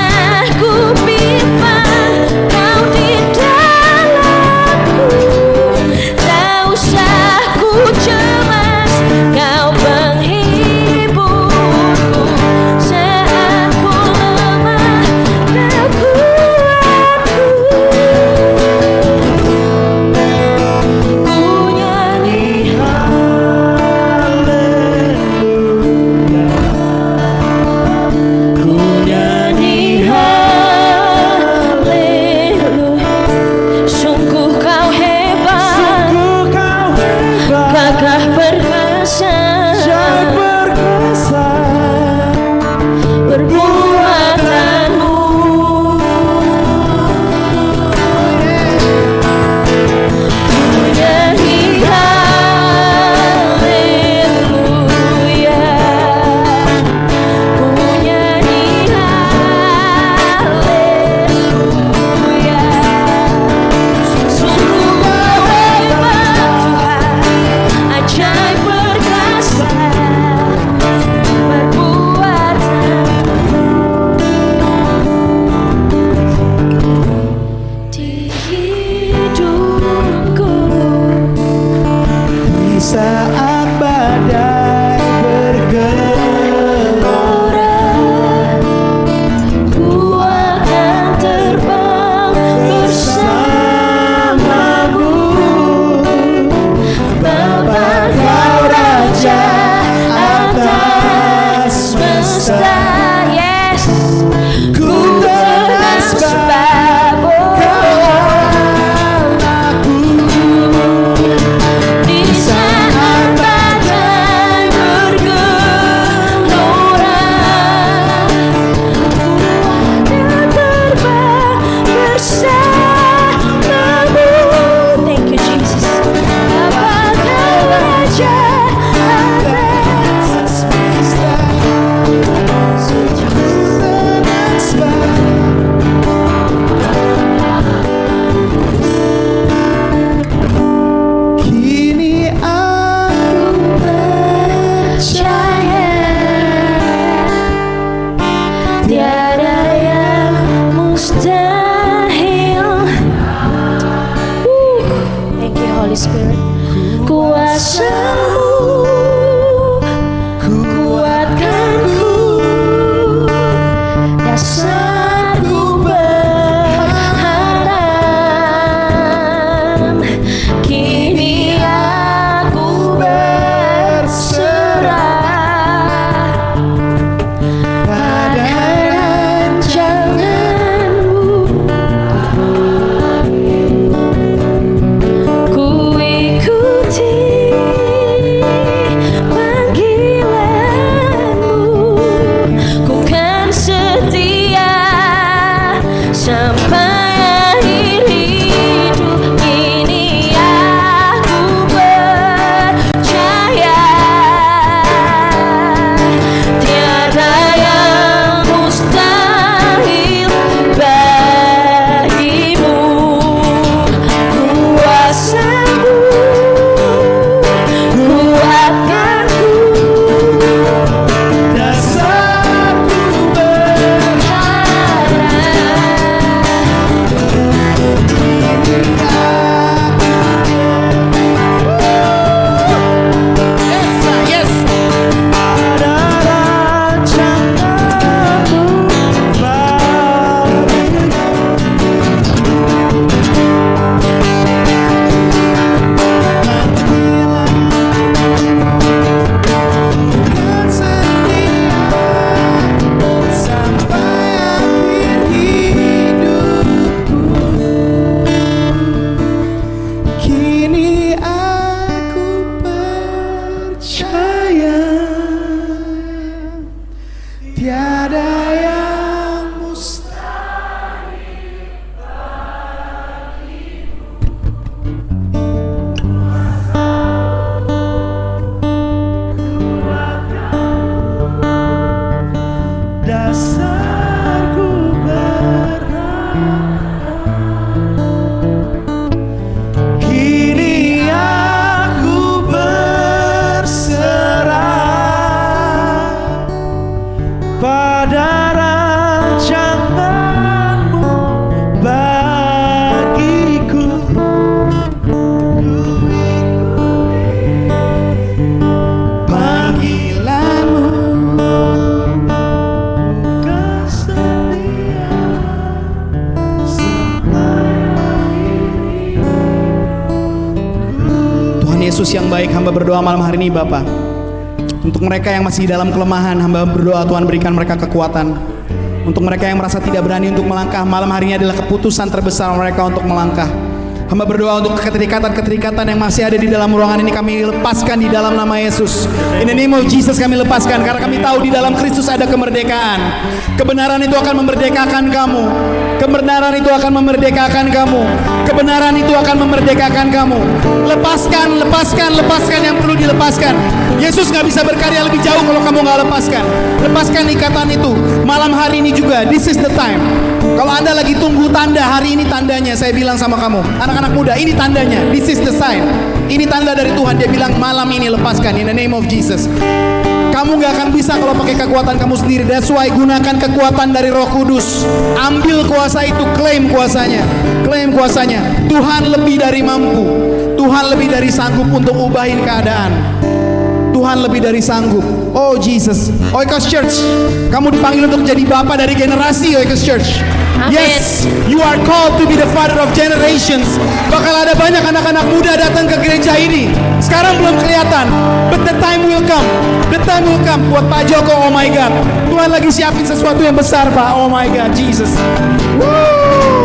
Yesus yang baik, hamba berdoa malam hari ini Bapa. Untuk mereka yang masih dalam kelemahan, hamba berdoa Tuhan berikan mereka kekuatan. Untuk mereka yang merasa tidak berani untuk melangkah, malam hari ini adalah keputusan terbesar mereka untuk melangkah. Hamba berdoa untuk keterikatan-keterikatan yang masih ada di dalam ruangan ini, kami lepaskan di dalam nama Yesus. In the name of Jesus kami lepaskan, karena kami tahu di dalam Kristus ada kemerdekaan. Kebenaran itu akan memerdekakan kamu. Kebenaran itu akan memerdekakan kamu. Kebenaran itu akan memerdekakan kamu. Lepaskan, lepaskan, lepaskan yang perlu dilepaskan. Yesus gak bisa berkarya lebih jauh kalau kamu gak lepaskan. Lepaskan ikatan itu. Malam hari ini juga, this is the time. Kalau Anda lagi tunggu tanda, hari ini tandanya. Saya bilang sama kamu, anak-anak muda, ini tandanya. This is the sign. Ini tanda dari Tuhan. Dia bilang malam ini lepaskan, in the name of Jesus. Kamu gak akan bisa kalau pakai kekuatan kamu sendiri. That's why gunakan kekuatan dari Roh Kudus. Ambil kuasa itu, claim kuasanya. Claim kuasanya. Tuhan lebih dari mampu. Tuhan lebih dari sanggup untuk ubahin keadaan. Tuhan lebih dari sanggup. Oh Jesus. Oikos Church, kamu dipanggil untuk jadi bapa dari generasi Oikos Church. Amin. Yes, you are called to be the father of generations. Bakal ada banyak anak-anak muda datang ke gereja ini. Sekarang belum kelihatan, but the time will come. The time will come. Buat Pak Joko, oh my God, Tuhan lagi siapin sesuatu yang besar Pak. Oh my God, Jesus. Woo.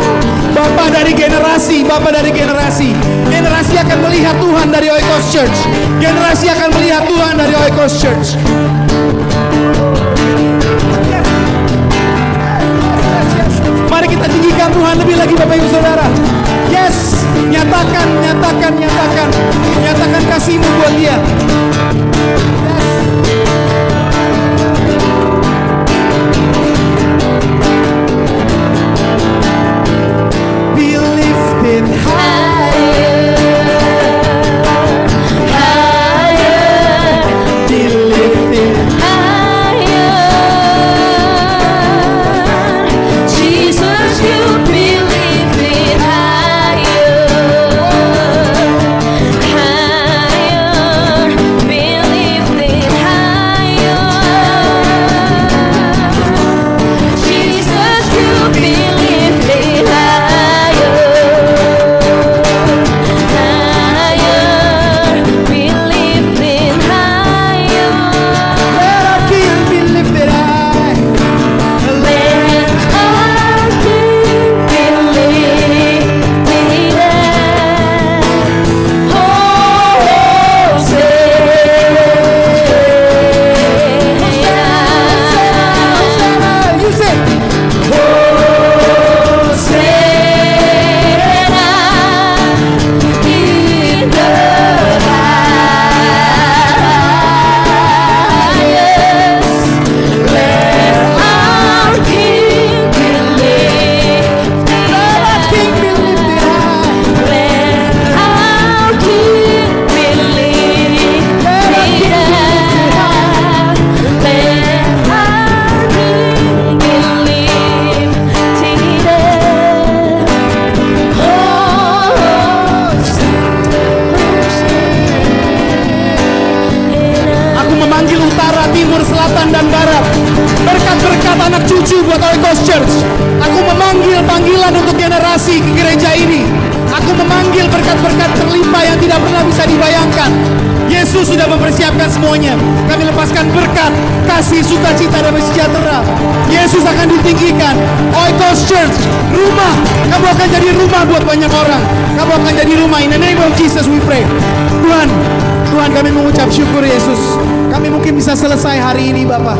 Bapak dari generasi, Bapak dari generasi. Generasi akan melihat Tuhan dari Oikos Church. Generasi akan melihat Tuhan dari Oikos Church. Mari kita tinggikan Tuhan lebih lagi Bapak Ibu Saudara. Yes, nyatakan, nyatakan, nyatakan. Nyatakan kasih-Mu buat dia. Be lifted higher, higher. Be lifted Higher, Jesus, you be lifted higher, higher, be lifted higher. Jesus, you be lifted higher, higher, be lifted higher. Let our King be lifted high. Let our King be lifted high. Hosanna, You say, Hosanna in the highest. Let our King be lifted high. King be lifted high. Let our King be lifted high. Let our King be lifted high. Aku memanggil utara, timur, selatan, dan barat. Berkat-berkat anak cucu buat Oikos Church. Aku memanggil panggilan untuk generasi ke gereja ini. Aku memanggil berkat-berkat terlimpah yang tidak pernah bisa dibayangkan. Yesus sudah mempersiapkan semuanya. Kami lepaskan berkat, kasih, sukacita, dan sejahtera. Yesus akan ditinggikan. Oikos Church, rumah. Kamu akan jadi rumah buat banyak orang. Kamu akan jadi rumah. In the name of Jesus we pray. Tuhan, Tuhan kami mengucap syukur Yesus. Kami mungkin bisa selesai hari ini Bapak.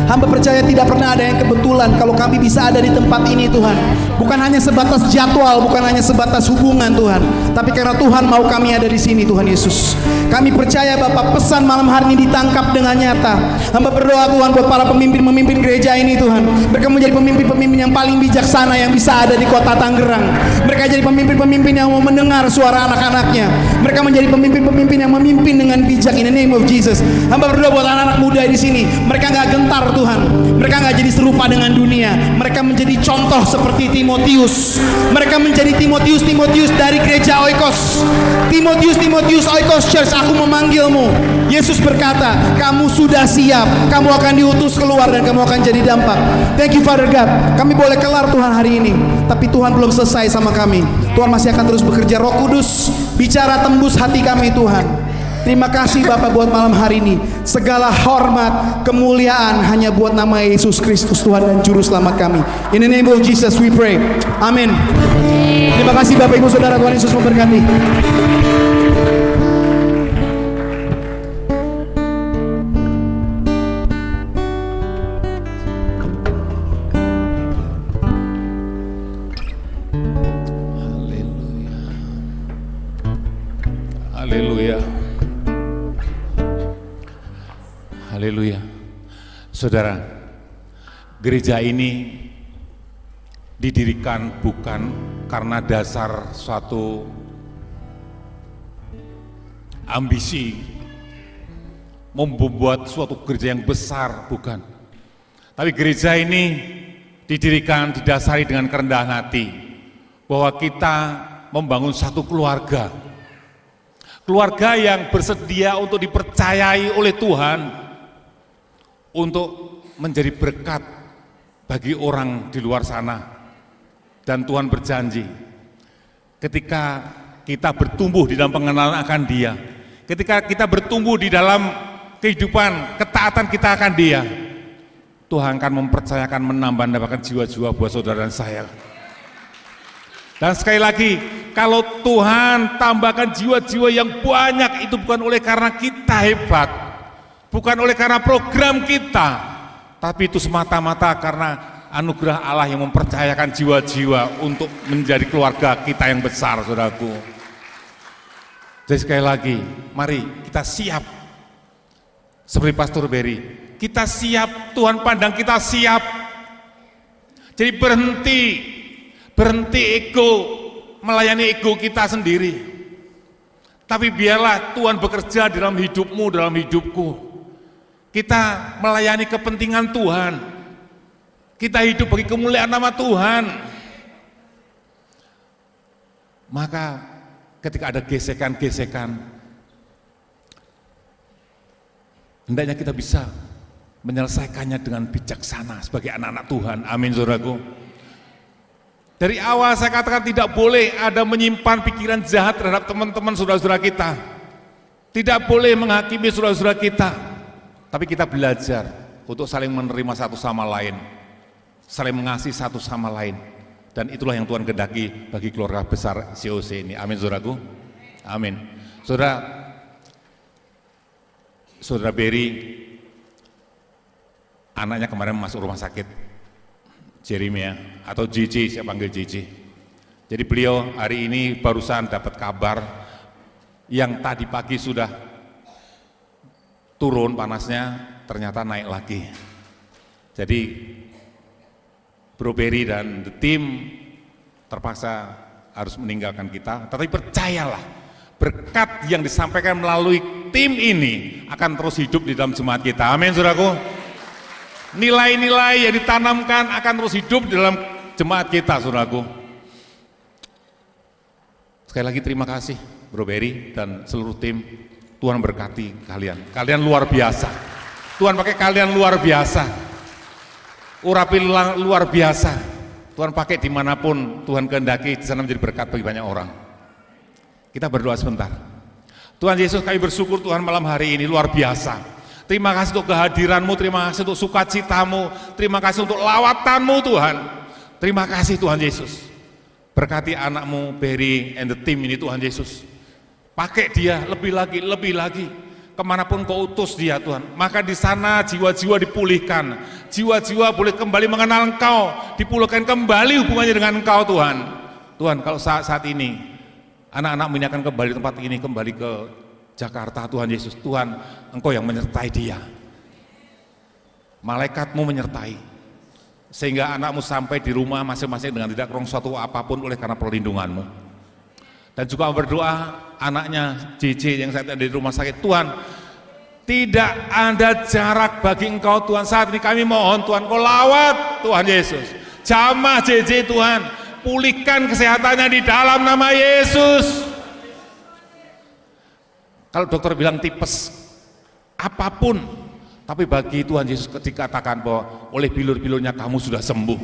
Hamba percaya tidak pernah ada yang kebetulan kalau kami bisa ada di tempat ini Tuhan. Bukan hanya sebatas jadwal, bukan hanya sebatas hubungan Tuhan, tapi karena Tuhan mau kami ada di sini Tuhan Yesus. Kami percaya Bapak, pesan malam hari ini ditangkap dengan nyata. Hamba berdoa Tuhan buat para pemimpin-pemimpin gereja ini Tuhan. Mereka menjadi pemimpin-pemimpin yang paling bijaksana yang bisa ada di kota Tangerang. Mereka jadi pemimpin-pemimpin yang mau mendengar suara anak-anaknya. Mereka menjadi pemimpin-pemimpin yang memimpin dengan bijak in the name of Jesus. Hamba berdoa buat anak-anak muda di sini. Mereka nggak gentar Tuhan. Mereka nggak jadi serupa dengan dunia. Mereka menjadi contoh seperti Timotius. Mereka menjadi Timotius dari gereja Oikos. Timotius Oikos Church, aku memanggilmu. Yesus berkata, kamu sudah siap. Kamu akan diutus keluar dan kamu akan jadi dampak. Thank you Father God. Kami boleh kelar Tuhan hari ini. Tapi Tuhan belum selesai sama kami. Tuhan masih akan terus bekerja. Roh Kudus, bicara tembus hati kami Tuhan. Terima kasih Bapak buat malam hari ini. Segala hormat, kemuliaan hanya buat nama Yesus Kristus, Tuhan dan Juru Selamat kami. In the name of Jesus we pray. Amin. Terima kasih Bapak Ibu Saudara, Tuhan Yesus memberkati. Haleluya. Haleluya. Saudara, gereja ini didirikan bukan karena dasar suatu ambisi membuat suatu gereja yang besar, bukan. Tapi gereja ini didirikan, didasari dengan kerendahan hati, bahwa kita membangun satu keluarga. Keluarga yang bersedia untuk dipercayai oleh Tuhan untuk menjadi berkat bagi orang di luar sana. Dan Tuhan berjanji, ketika kita bertumbuh di dalam pengenalan akan Dia, ketika kita bertumbuh di dalam kehidupan, ketaatan kita akan Dia, Tuhan akan mempercayakan, menambah-nambahkan jiwa-jiwa buat saudara dan saya. Dan sekali lagi, kalau Tuhan tambahkan jiwa-jiwa yang banyak, itu bukan oleh karena kita hebat, bukan oleh karena program kita, tapi itu semata-mata karena anugerah Allah yang mempercayakan jiwa-jiwa untuk menjadi keluarga kita yang besar, saudaraku. Jadi sekali lagi, mari kita siap, seperti Pastor Berry, kita siap, Tuhan pandang kita siap. Jadi berhenti ego, melayani ego kita sendiri. Tapi biarlah Tuhan bekerja dalam hidupmu, dalam hidupku. Kita melayani kepentingan Tuhan. Kita hidup bagi kemuliaan nama Tuhan. Maka ketika ada gesekan-gesekan, hendaknya kita bisa menyelesaikannya dengan bijaksana sebagai anak-anak Tuhan. Amin, saudaraku. Dari awal saya katakan tidak boleh ada menyimpan pikiran jahat terhadap teman-teman saudara-saudara kita. Tidak boleh menghakimi saudara-saudara kita. Tapi kita belajar untuk saling menerima satu sama lain, saling mengasihi satu sama lain. Dan itulah yang Tuhan kehendaki bagi keluarga besar COC ini. Amin, saudaraku. Amin. Saudara Berry, anaknya kemarin masuk rumah sakit. Jeremia atau JJ, saya panggil JJ. Jadi beliau hari ini barusan dapat kabar yang tadi pagi sudah turun panasnya, ternyata naik lagi. Jadi Bro Berry dan the team terpaksa harus meninggalkan kita, tapi percayalah, berkat yang disampaikan melalui tim ini akan terus hidup di dalam jemaat kita. Amin, saudaraku. Nilai-nilai yang ditanamkan akan terus hidup dalam jemaat kita, saudaraku. Sekali lagi terima kasih Bro Berry dan seluruh tim. Tuhan berkati kalian. Kalian luar biasa. Tuhan pakai kalian luar biasa. Urapi luar biasa. Tuhan pakai dimanapun Tuhan kehendaki, di sana menjadi berkat bagi banyak orang. Kita berdoa sebentar. Tuhan Yesus, kami bersyukur Tuhan malam hari ini luar biasa. Terima kasih untuk kehadiran-Mu, terima kasih untuk sukacita-Mu, terima kasih untuk lawatan-Mu Tuhan. Terima kasih Tuhan Yesus. Berkati anak-Mu Berry and the team ini Tuhan Yesus. Pakai dia lebih lagi, kemanapun Kau utus dia Tuhan. Maka di sana jiwa-jiwa dipulihkan, jiwa-jiwa boleh kembali mengenal Engkau, dipulihkan kembali hubungannya dengan Engkau Tuhan. Tuhan, kalau saat ini anak-anak-Mu ini akan kembali ke tempat ini, kembali ke Jakarta, Tuhan Yesus, Tuhan, Engkau yang menyertai dia. Malaikat-Mu menyertai, sehingga anak-Mu sampai di rumah masing-masing dengan tidak kurang suatu apapun oleh karena perlindungan-Mu. Dan juga berdoa anaknya JJ yang saat ini di rumah sakit, Tuhan, tidak ada jarak bagi Engkau Tuhan. Saat ini kami mohon Tuhan, Kau lawat Tuhan Yesus, jamah JJ Tuhan, pulihkan kesehatannya di dalam nama Yesus. Kalau dokter bilang tipes, apapun, tapi bagi Tuhan Yesus dikatakan bahwa oleh bilur-bilurnya kamu sudah sembuh.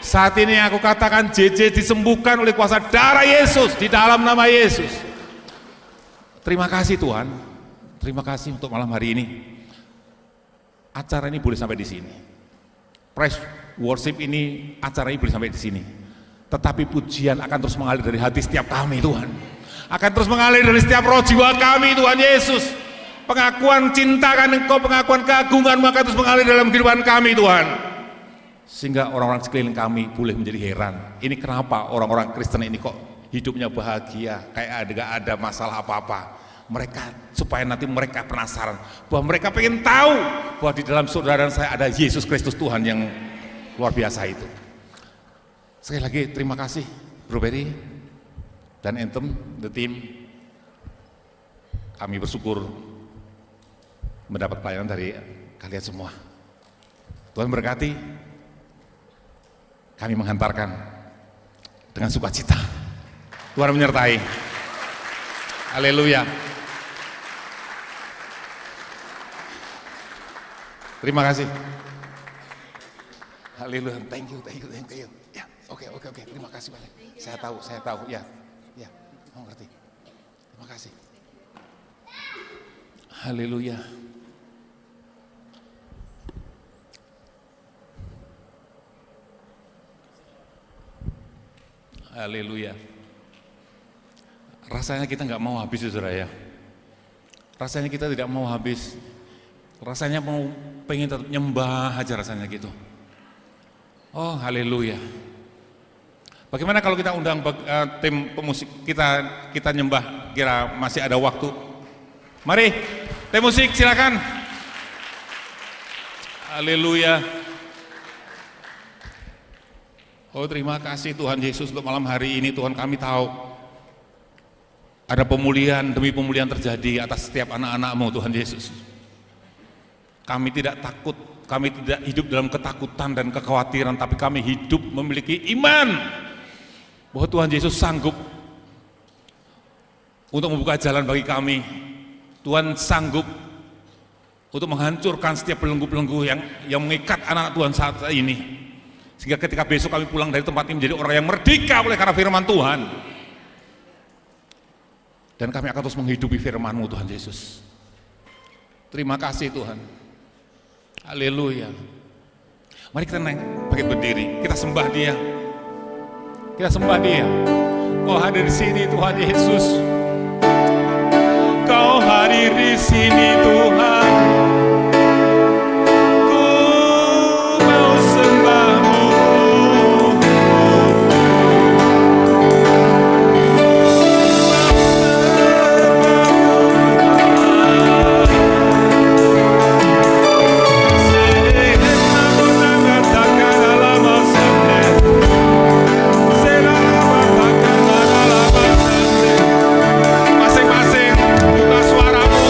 Saat ini aku katakan JJ disembuhkan oleh kuasa darah Yesus, di dalam nama Yesus. Terima kasih Tuhan, terima kasih untuk malam hari ini. Acara ini boleh sampai di sini. Praise worship ini, acara ini boleh sampai di sini. Tetapi pujian akan terus mengalir dari hati setiap kami Tuhan. Akan terus mengalir dari setiap roh jiwa kami Tuhan Yesus. Pengakuan cinta kan Engkau, pengakuan keagungan akan terus mengalir dalam kehidupan kami Tuhan. Sehingga orang-orang sekeliling kami boleh menjadi heran. Ini kenapa orang-orang Kristen ini kok hidupnya bahagia, kayak gak ada masalah apa-apa. Mereka, supaya nanti mereka penasaran, bahwa mereka pengen tahu bahwa di dalam saudara dan saya ada Yesus Kristus Tuhan yang luar biasa itu. Sekali lagi terima kasih Bro Berry dan Anthem, the team. Kami bersyukur mendapat pelayanan dari kalian semua. Tuhan berkati. Kami menghantarkan dengan sukacita. Tuhan menyertai. Haleluya. Terima kasih. Haleluya. Thank you. Ya, oke. Terima kasih banyak. Saya tahu. Ya, mau ngerti. Terima kasih. Haleluya. Haleluya. Rasanya kita nggak mau habis, saudara ya. Rasanya kita tidak mau habis. Rasanya mau pengen tetap nyembah aja rasanya gitu. Oh, haleluya. Bagaimana kalau kita undang tim pemusik kita nyembah, kira masih ada waktu. Mari, tim musik silakan. Haleluya. Oh, terima kasih Tuhan Yesus untuk malam hari ini. Tuhan, kami tahu ada pemulihan demi pemulihan terjadi atas setiap anak-anak-Mu Tuhan Yesus. Kami tidak takut, kami tidak hidup dalam ketakutan dan kekhawatiran, tapi kami hidup memiliki iman bahwa Tuhan Yesus sanggup untuk membuka jalan bagi kami. Tuhan sanggup untuk menghancurkan setiap belenggu-belenggu yang mengikat anak Tuhan saat ini. Sehingga ketika besok kami pulang dari tempat ini menjadi orang yang merdeka oleh karena firman Tuhan. Dan kami akan terus menghidupi firman-Mu Tuhan Yesus. Terima kasih Tuhan. Haleluya. Mari kita naik pakai berdiri, kita sembah Dia. Kita sembah Dia. Kau hadir di sini Tuhan Yesus. Kau hadir di sini Tuhan. Ku mau sembah-Mu. Masing-masing buka suaramu.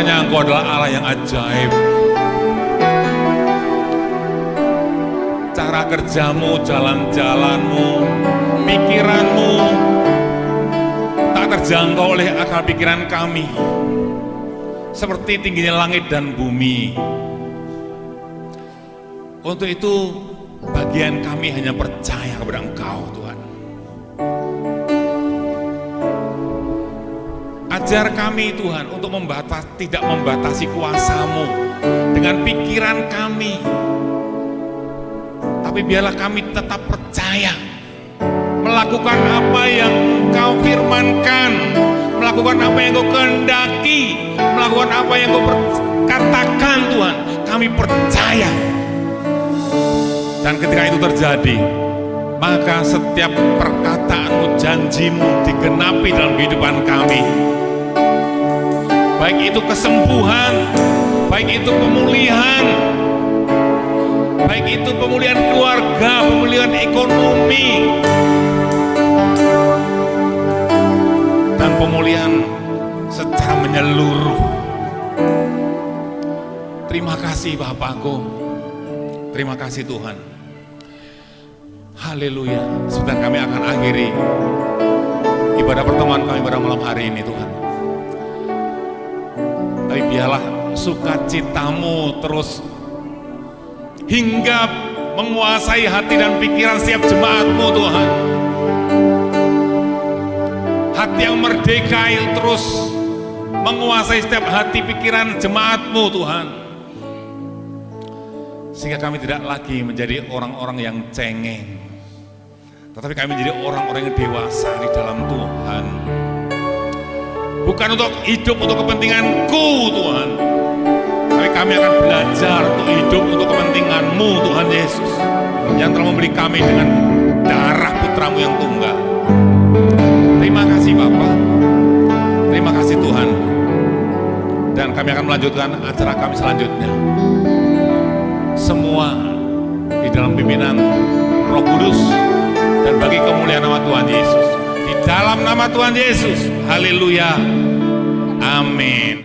Pokoknya Engkau adalah Allah yang ajaib. Cara kerjamu, jalan-jalanmu, pikiranmu tak terjangkau oleh akal pikiran kami. Seperti tingginya langit dan bumi. Untuk itu bagian kami hanya percaya kepada Engkau, Tuhan. Ajar kami, Tuhan, untuk tidak membatasi kuasa-Mu dengan pikiran kami. Tapi biarlah kami tetap percaya, melakukan apa yang Engkau firmankan, melakukan apa yang Engkau kehendaki, melakukan apa yang Engkau katakan, Tuhan. Kami percaya. Dan ketika itu terjadi, maka setiap perkataan-Mu, janji-Mu digenapi dalam kehidupan kami. Baik itu kesembuhan, baik itu pemulihan, baik itu pemulihan keluarga, pemulihan ekonomi, dan pemulihan secara menyeluruh. Terima kasih Bapakku, terima kasih Tuhan. Haleluya. Sebentar kami akan akhiri ibadah pertemuan kami pada malam hari ini, Tuhan. Tapi biarlah sukacita-Mu terus hingga menguasai hati dan pikiran setiap jemaat-Mu, Tuhan. Hati yang merdeka yang terus menguasai setiap hati pikiran jemaat-Mu, Tuhan. Sehingga kami tidak lagi menjadi orang-orang yang cengeng, tetapi kami menjadi orang-orang yang dewasa di dalam Tuhan. Bukan untuk hidup untuk kepentinganku, Tuhan, tapi kami akan belajar untuk hidup untuk kepentingan-Mu, Tuhan Yesus, yang telah membeli kami dengan darah putra-Mu yang tunggal. Terima kasih Bapa, terima kasih Tuhan. Dan kami akan melanjutkan acara kami selanjutnya. Semua di dalam pimpinan Roh Kudus dan bagi kemuliaan nama Tuhan Yesus. Di dalam nama Tuhan Yesus. Haleluya. Amin.